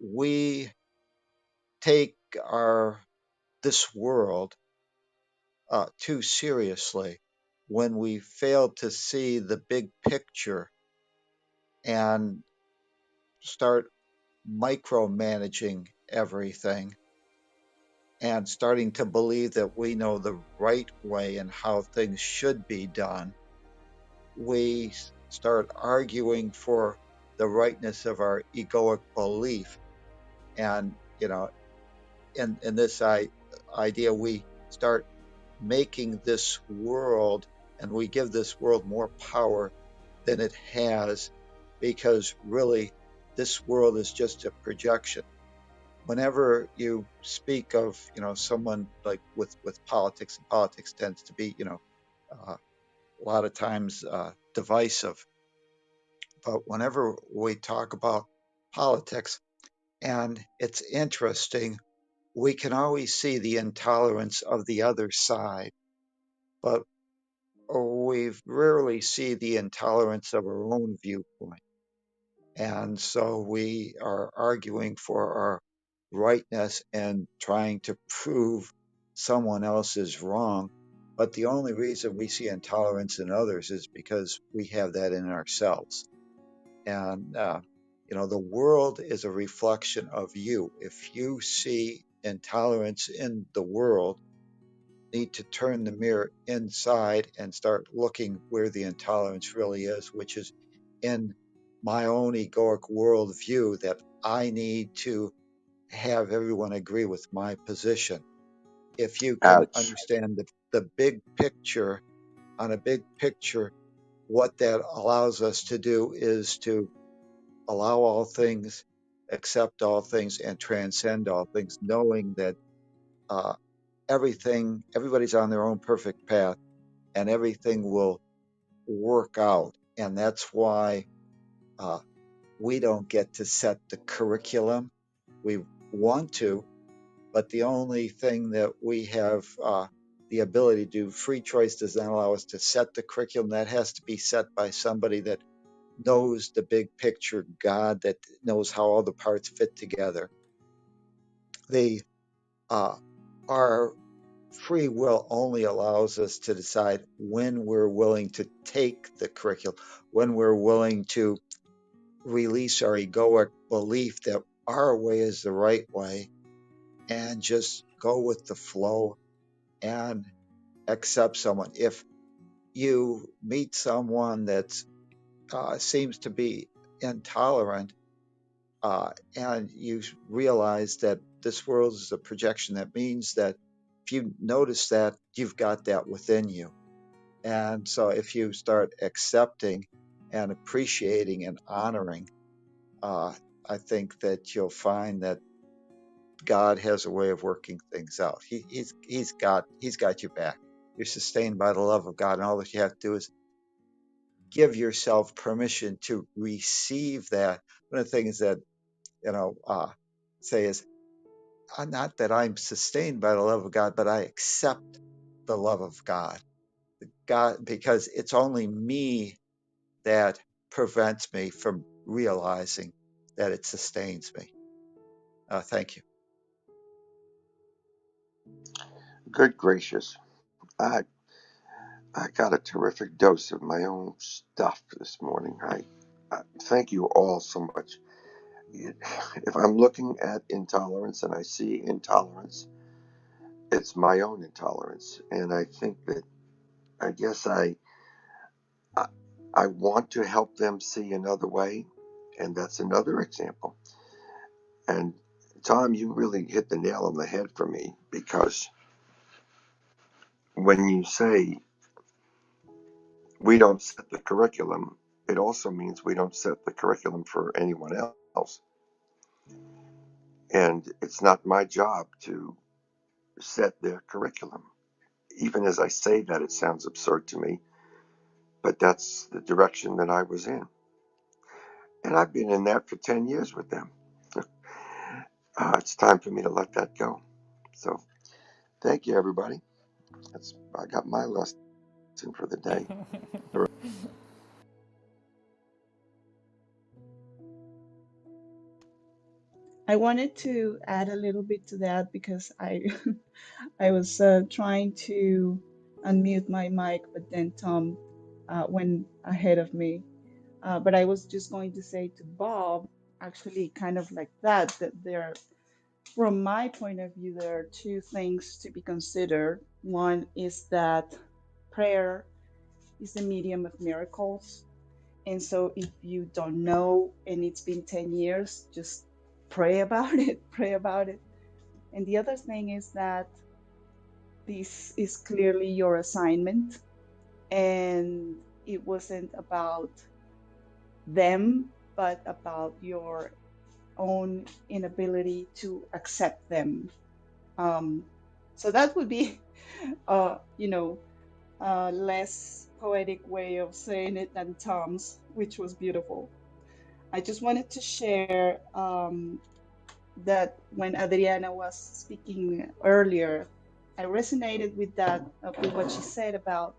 we take this world too seriously, when we fail to see the big picture and start micromanaging everything and starting to believe that we know the right way and how things should be done, we start arguing for the rightness of our egoic belief. And, in this idea, we start making this world and we give this world more power than it has, because really this world is just a projection. Whenever you speak of, someone like with politics, and politics tends to be, a lot of times divisive. But whenever we talk about politics, and it's interesting, we can always see the intolerance of the other side, but we rarely see the intolerance of our own viewpoint. And so we are arguing for our rightness and trying to prove someone else is wrong. But the only reason we see intolerance in others is because we have that in ourselves. And, the world is a reflection of you. If you see intolerance in the world, you need to turn the mirror inside and start looking where the intolerance really is, which is in my own egoic worldview, that I need to have everyone agree with my position. If you can Ouch. understand the big picture, on a big picture, what that allows us to do is to allow all things, accept all things, and transcend all things, knowing that uh, everybody's on their own perfect path, and everything will work out. And that's why uh, we don't get to set the curriculum. We want to, but the only thing that we have the ability to do, free choice does not allow us to set the curriculum. That has to be set by somebody that knows the big picture, God, that knows how all the parts fit together. Our free will only allows us to decide when we're willing to take the curriculum, when we're willing to release our egoic belief that our way is the right way and just go with the flow and accept someone. If you meet someone that seems to be intolerant, and you realize that this world is a projection, that means that if you notice that, you've got that within you. And so if you start accepting and appreciating and honoring, I think that you'll find that God has a way of working things out. He's got your back. You're sustained by the love of God, and all that you have to do is give yourself permission to receive that. One of the things that say is, not that I'm sustained by the love of God, but I accept the love of God. God, because it's only me that prevents me from realizing that it sustains me. Thank you. Good gracious. I I got a terrific dose of my own stuff this morning. I thank you all so much. If I'm looking at intolerance and I see intolerance, it's my own intolerance, and I think that I guess I, I want to help them see another way, and that's another example. And Tom, you really hit the nail on the head for me, because when you say we don't set the curriculum, it also means we don't set the curriculum for anyone else. And it's not my job to set their curriculum. Even as I say that, it sounds absurd to me, but that's the direction that I was in. And I've been in that for 10 years with them. It's time for me to let that go. So thank you, everybody. I got my lesson for the day. I wanted to add a little bit to that because I I was trying to unmute my mic, but then Tom went ahead of me. But I was just going to say to Bob, actually, kind of like that there, from my point of view, there are two things to be considered. One is that prayer is the medium of miracles. And so if you don't know and it's been 10 years, just pray about it, pray about it. And the other thing is that this is clearly your assignment, and it wasn't about them, but about your own inability to accept them. So that would be, uh, you know, less poetic way of saying it than Tom's, which was beautiful. I just wanted to share that when Adriana was speaking earlier, I resonated with that, with what she said about,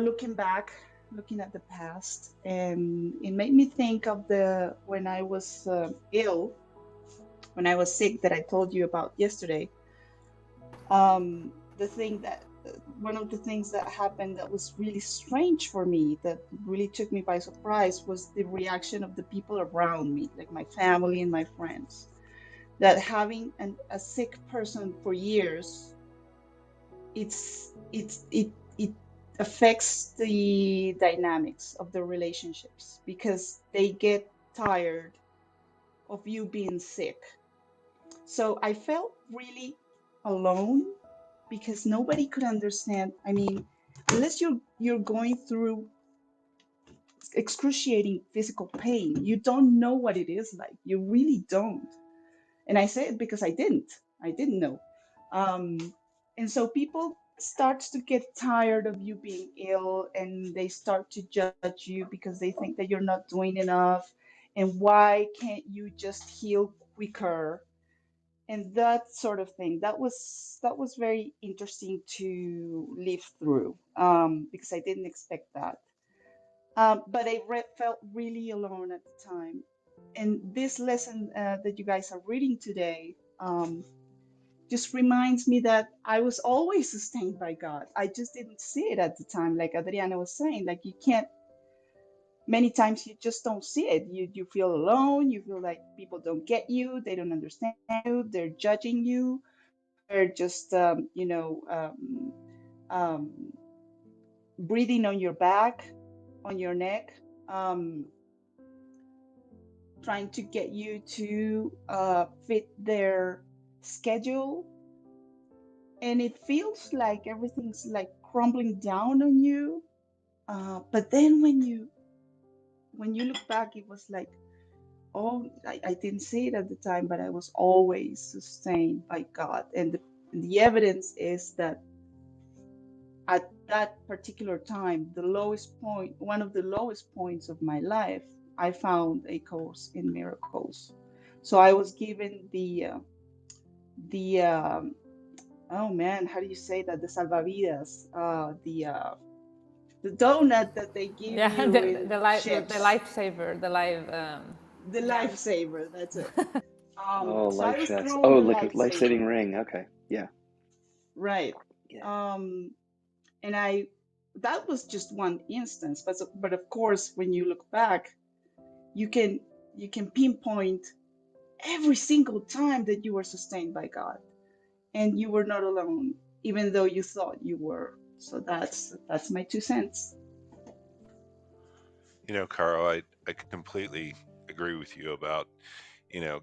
looking back, looking at the past, and it made me think of when I was ill, when I was sick that I told you about yesterday. The thing that One of the things that happened that was really strange for me, that really took me by surprise, was the reaction of the people around me, like my family and my friends. That having a sick person for years, it affects the dynamics of the relationships because they get tired of you being sick. So I felt really alone because nobody could understand. I mean, unless you're going through excruciating physical pain, you don't know what it is like. You really don't. And I say it because I didn't know. um, and so people starts to get tired of you being ill, and they start to judge you because they think that you're not doing enough, and why can't you just heal quicker? and that sort of thing. That was very interesting to live through, because I didn't expect that. But felt really alone at the time. And this lesson that you guys are reading today just reminds me that I was always sustained by God. I just didn't see it at the time, like Adriana was saying. Like, you can't. Many times you just don't see it. You feel alone. You feel like people don't get you. They don't understand you. They're judging you. They're just um, breathing on your back, on your neck, um, trying to get you to fit their schedule. And it feels like everything's like crumbling down on you. But then when you look back, it was like, oh, I didn't see it at the time, but I was always sustained by God. And the evidence is that at that particular time, the lowest point, one of the lowest points of my life, I found a course in miracles. So I was given the oh man, how do you say that? The salvavidas, the donut that they give Yeah, you in the ships, lifesaver, the life. the Yeah. lifesaver. That's it. Oh, So I life was vest. thrown Oh, the like a lifesaver, life-saving ring. Okay. Yeah. right? Yeah. And that was just one instance, but of course, when you look back, you can pinpoint every single time that you were sustained by God, and you were not alone, even though you thought you were. So that's my 2 cents. Carl, I completely agree with you about,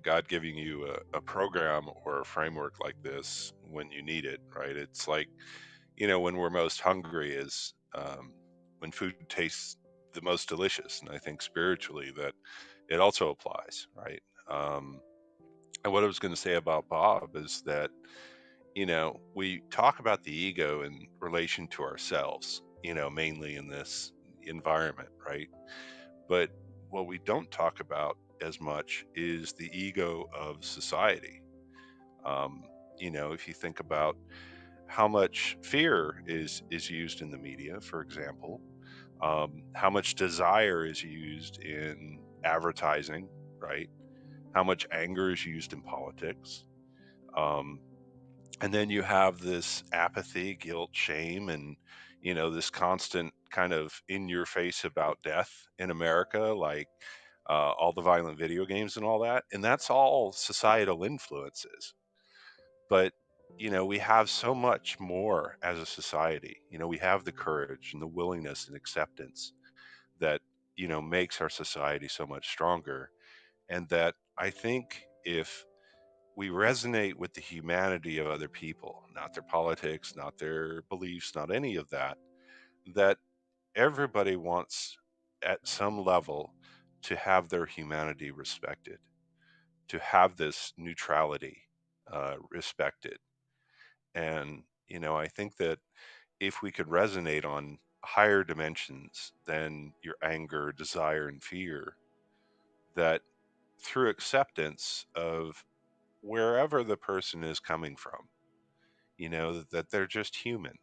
God giving you a program or a framework like this when you need it, right? It's like, when we're most hungry is when food tastes the most delicious. And I think spiritually that it also applies, right? And what I was going to say about Bob is that, we talk about the ego in relation to ourselves, mainly in this environment, right? But what we don't talk about as much is the ego of society. Um, if you think about how much fear is used in the media, for example, how much desire is used in advertising, right? How much anger is used in politics. Um, and then you have this apathy, guilt, shame, and this constant kind of in your face about death in America, like all the violent video games and all that. And that's all societal influences. But we have so much more as a society. We have the courage and the willingness and acceptance that makes our society so much stronger. And that I think if we resonate with the humanity of other people, not their politics, not their beliefs, not any of that, that everybody wants at some level to have their humanity respected, to have this neutrality respected. And, I think that if we could resonate on higher dimensions than your anger, desire, and fear, that through acceptance of wherever the person is coming from, that they're just human.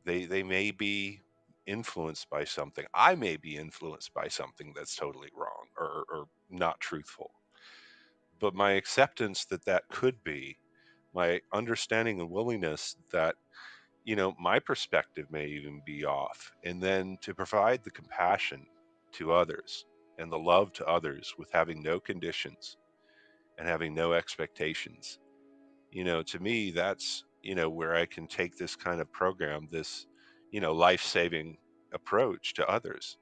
They may be influenced by something. I may be influenced by something that's totally wrong or not truthful. But my acceptance that that could be, my understanding and willingness that, my perspective may even be off, and then to provide the compassion to others and the love to others with having no conditions and having no expectations. To me, that's, where I can take this kind of program, this, life-saving approach to others.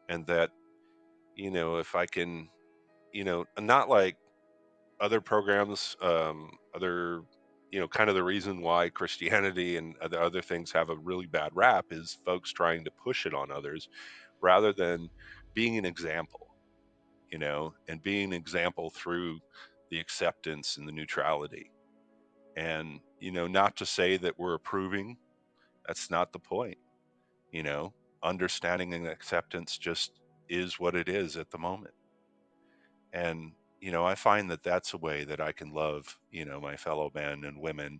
And that, if I can, not like other programs, other, kind of the reason why Christianity and other things have a really bad rap is folks trying to push it on others rather than being an example, and being an example through the acceptance and the neutrality. And, not to say that we're approving, that's not the point. Understanding and acceptance just is what it is at the moment. And, I find that that's a way that I can love, my fellow men and women,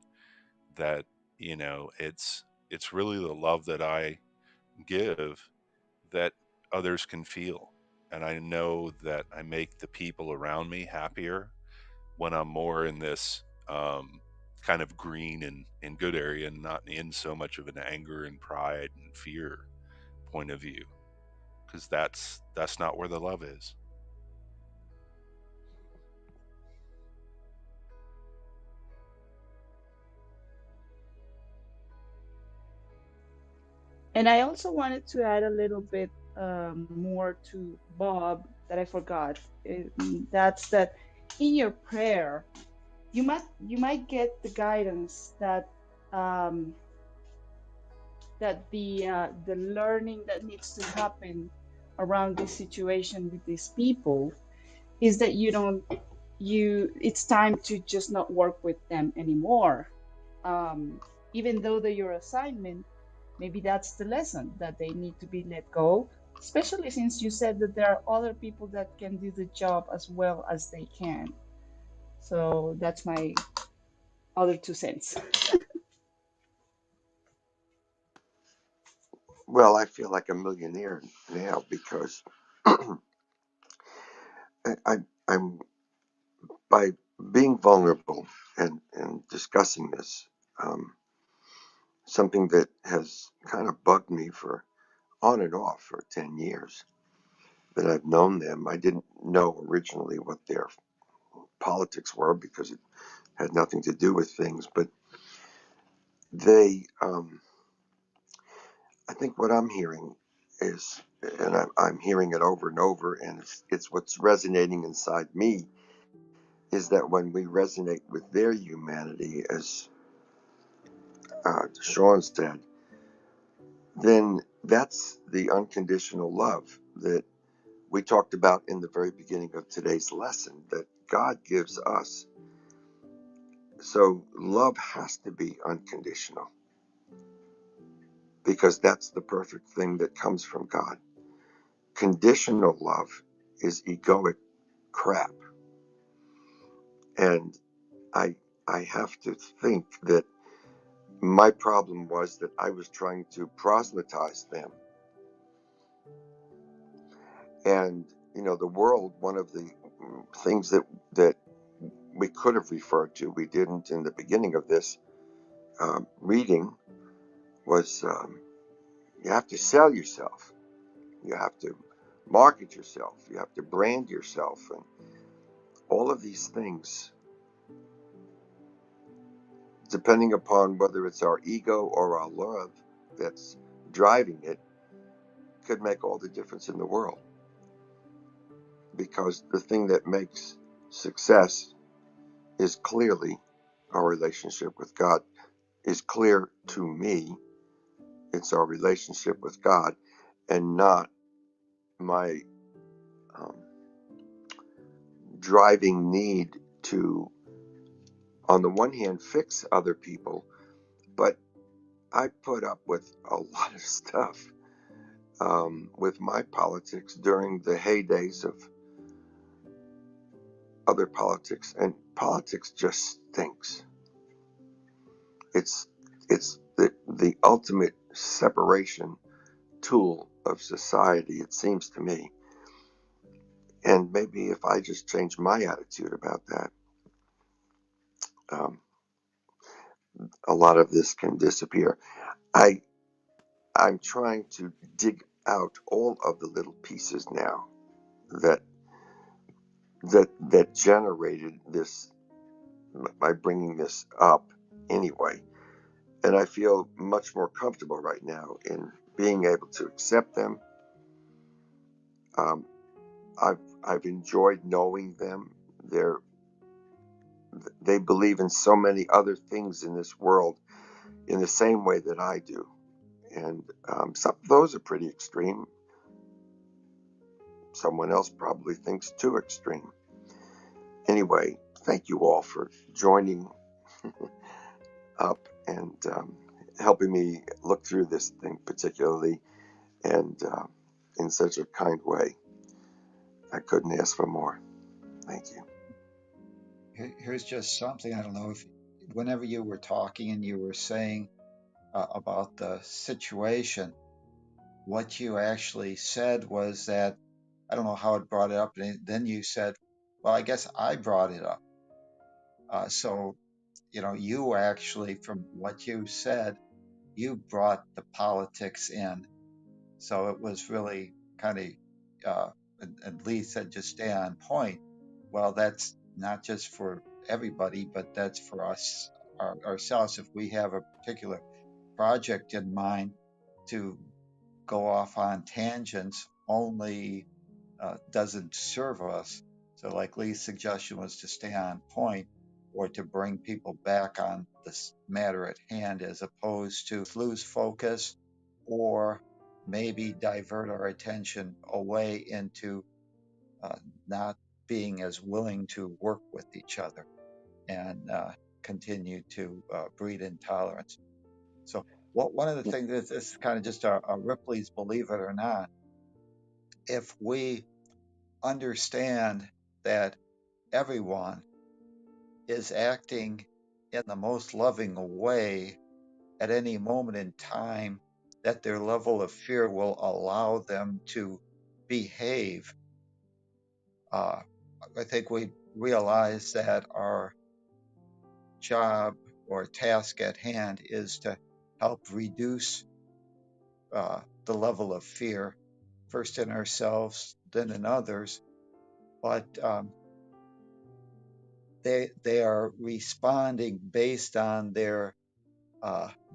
that, it's really the love that I give that others can feel. And I know that I make the people around me happier when I'm more in this kind of green and good area, and not in so much of an anger and pride and fear point of view, because that's not where the love is. And I also wanted to add a little bit more to Bob that I forgot. That's that in your prayer, you might get the guidance that um, that the learning that needs to happen around this situation with these people is that it's time to just not work with them anymore. um, Even though they're your assignment, maybe that's the lesson that they need to be let go, especially since you said that there are other people that can do the job as well as they can. So that's my other 2 cents. Well, I feel like a millionaire now because I'm by being vulnerable and discussing this, something that has kind of bugged me for on and off for 10 years that I've known them. I didn't know originally what their politics were because it had nothing to do with things, but they, I think what I'm hearing is, and I'm hearing it over and over, and it's what's resonating inside me, is that when we resonate with their humanity, as Sean said, then that's the unconditional love that we talked about in the very beginning of today's lesson that God gives us. So love has to be unconditional because that's the perfect thing that comes from God. Conditional love is egoic crap. And I have to think that my problem was that I was trying to proselytize them. And, the world, one of the things that we could have referred to, we didn't in the beginning of this reading, was you have to sell yourself. You have to market yourself. You have to brand yourself. And all of these things, depending upon whether it's our ego or our love that's driving it, could make all the difference in the world. Because the thing that makes success is clearly our relationship with God. Is clear to me. It's our relationship with God and not my driving need to, on the one hand, fix other people, but I put up with a lot of stuff with my politics during the heydays of other politics, and politics just stinks. It's the ultimate separation tool of society, it seems to me. And maybe if I just change my attitude about that, a lot of this can disappear. I'm trying to dig out all of the little pieces now that generated this by bringing this up anyway. And I feel much more comfortable right now in being able to accept them. I've enjoyed knowing them. They believe in so many other things in this world in the same way that I do. And some of those are pretty extreme. Someone else probably thinks too extreme. Anyway, thank you all for joining up and helping me look through this thing particularly, and in such a kind way. I couldn't ask for more. Thank you. here's just something. I don't know if whenever you were talking and you were saying about the situation, what you actually said was that, I don't know how it brought it up. And then you said, well, I guess I brought it up. So, you actually, from what you said, you brought the politics in. So it was really kind of, and Lee said, just stay on point. Well, that's not just for everybody, but that's for us ourselves. If we have a particular project in mind to go off on tangents only doesn't serve us. So, like Lee's suggestion was to stay on point or to bring people back on this matter at hand as opposed to lose focus or maybe divert our attention away into not being as willing to work with each other and continue to breed intolerance. So, one of the things is this kind of just a Ripley's believe it or not. If we understand that everyone is acting in the most loving way at any moment in time, that their level of fear will allow them to behave. I think we realize that our job or task at hand is to help reduce the level of fear, first in ourselves, then in others. But they are responding based on their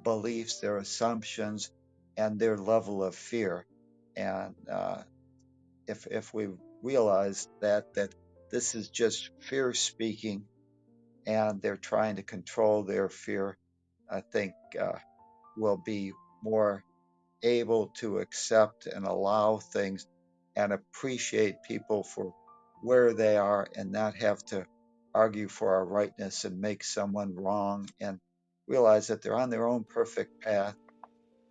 beliefs, their assumptions, and their level of fear. And if we realize that this is just fear speaking, and they're trying to control their fear, I think we'll be more able to accept and allow things and appreciate people for where they are and not have to argue for our rightness and make someone wrong, and realize that they're on their own perfect path.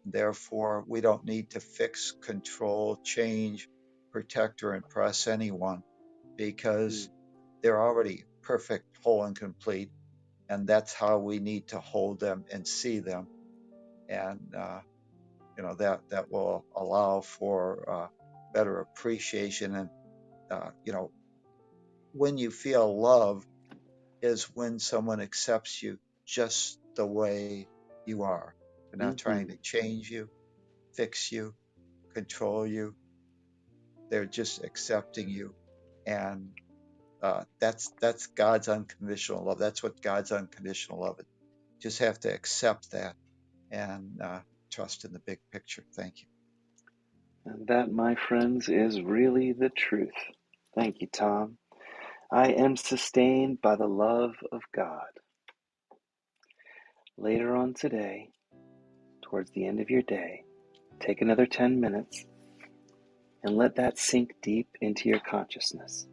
Therefore, we don't need to fix, control, change, protect, or impress anyone because they're already perfect, whole, and complete. And that's how we need to hold them and see them. And, that will allow for better appreciation. And, when you feel love is when someone accepts you just the way you are. They're not trying to change you, fix you, control you. They're just accepting you. And that's God's unconditional love. That's what God's unconditional love is. Just have to accept that and trust in the big picture. Thank you. And that, my friends, is really the truth. Thank you, Tom. I am sustained by the love of God. Later on today, towards the end of your day, take another 10 minutes and let that sink deep into your consciousness.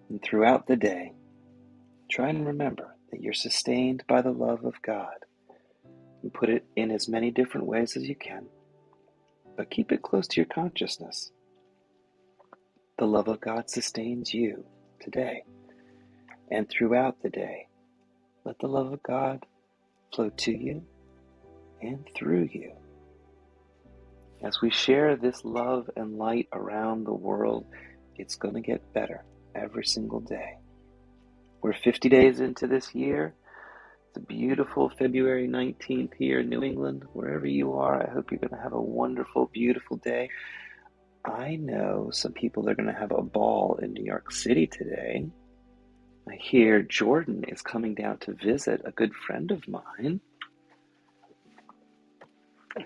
And throughout the day, try and remember that you're sustained by the love of God. And put it in as many different ways as you can, but keep it close to your consciousness. The love of God sustains you today and throughout the day. Let the love of God flow to you and through you. As we share this love and light around the world, it's going to get better every single day. We're 50 days into this year. It's a beautiful February 19th here in New England. Wherever you are, I hope you're going to have a wonderful, beautiful day. I know some people are going to have a ball in New York City today. I hear Jordan is coming down to visit a good friend of mine.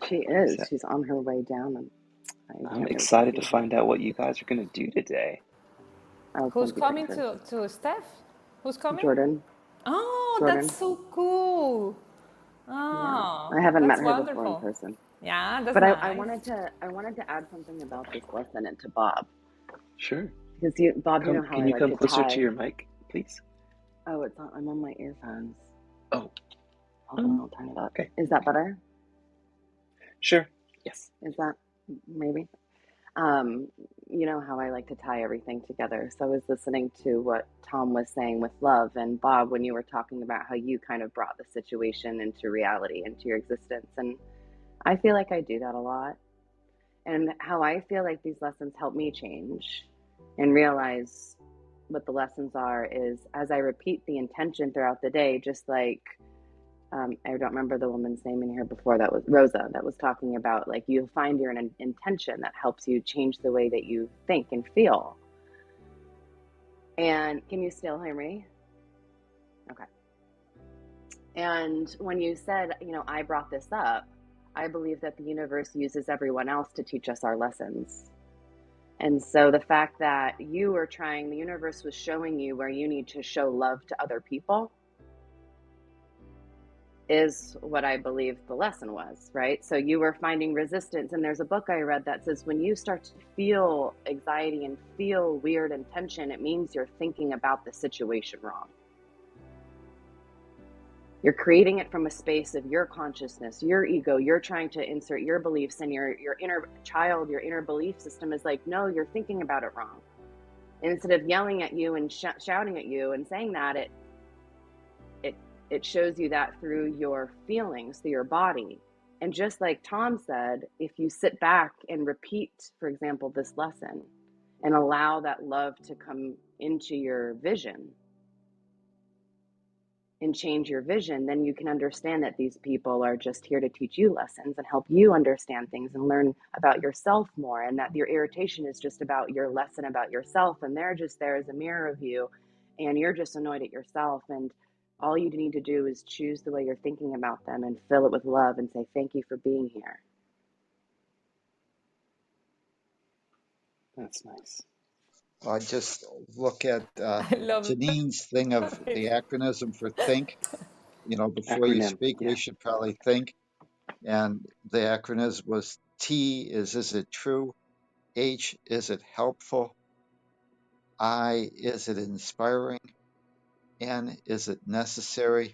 She is. She's on her way down. And I'm excited to find out what you guys are going to do today. Who's coming to Steph? Who's coming? Jordan. Oh, Jordan. That's so cool. Oh, yeah. I haven't met her wonderful. before in person. Yeah, that's but nice. I wanted to add something about this lesson and to Bob. Sure. Because Bob, you know how can you come closer to your mic, please? Oh, it's not. I'm on my earphones. Oh. Hold on, I'll turn it up. Okay. Is that better? Sure. Yes. Is that maybe? you know how I like to tie everything together. So I was listening to what Tom was saying with love, and Bob, when you were talking about how you kind of brought the situation into reality, into your existence. And I feel like I do that a lot. And how I feel like these lessons help me change and realize what the lessons are is as I repeat the intention throughout the day, just like I don't remember the woman's name in here before, that was Rosa, that was talking about like you'll find your intention that helps you change the way that you think and feel. And can you still hear me? Okay. And when you said, you know, I brought this up, I believe that the universe uses everyone else to teach us our lessons. And so the fact that you were trying, the universe was showing you where you need to show love to other people is what I believe the lesson was, right? So you were finding resistance. And there's a book I read that says when you start to feel anxiety and feel weird and tension, it means you're thinking about the situation wrong. You're creating it from a space of your consciousness, your ego. You're trying to insert your beliefs, and your inner child, your inner belief system is like, no, you're thinking about it wrong. And instead of yelling at you and shouting at you and saying that, it shows you that through your feelings, through your body. And just like Tom said, if you sit back and repeat, for example, this lesson and allow that love to come into your vision and change your vision, then you can understand that these people are just here to teach you lessons and help you understand things and learn about yourself more, and that your irritation is just about your lesson about yourself, and they're just there as a mirror of you, and you're just annoyed at yourself. And all you need to do is choose the way you're thinking about them and fill it with love and say, thank you for being here. That's nice. I just look at Janine's thing of the acronym for think. You know, before you speak, we should probably think. And the acronym was T is it true? H, is it helpful? I, is it inspiring? N, is it necessary?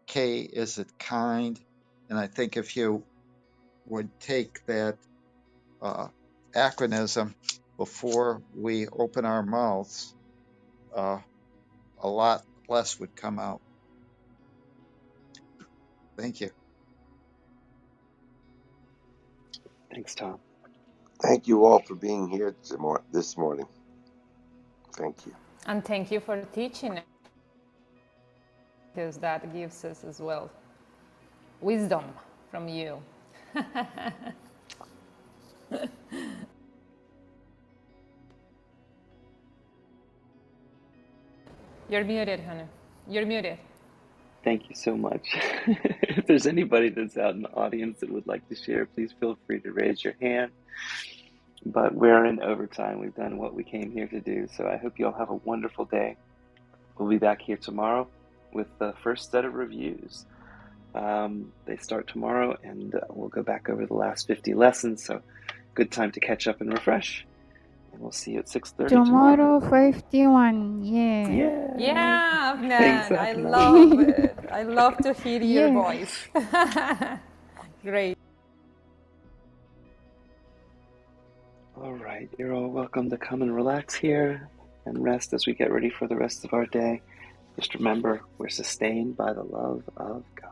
K, is it kind? And I think if you would take that acronym before we open our mouths, a lot less would come out. Thank you. Thanks, Tom. Thank you all for being here this morning. Thank you. And thank you for teaching, because that gives us as well wisdom from you. You're muted, honey. You're muted. Thank you so much. If there's anybody that's out in the audience that would like to share, please feel free to raise your hand. But we're in overtime. We've done what we came here to do. So I hope you all have a wonderful day. We'll be back here tomorrow with the first set of reviews. They start tomorrow, and we'll go back over the last 50 lessons. So good time to catch up and refresh. And we'll see you at 6:30 tomorrow. 51. Yeah. Yeah, Afnan. Thanks, I Afnan. love it. I love to hear your voice. Great. All right, you're all welcome to come and relax here and rest as we get ready for the rest of our day. Just remember, we're sustained by the love of God.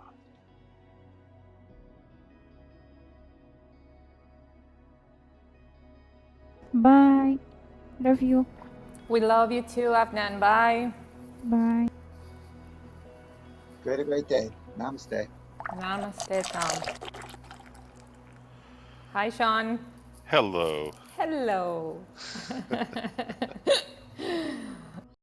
Bye. Love you. We love you too, Afnan. Bye. Bye. Great day. Namaste. Namaste, Tom. Hi, Sean. Hello. Hello.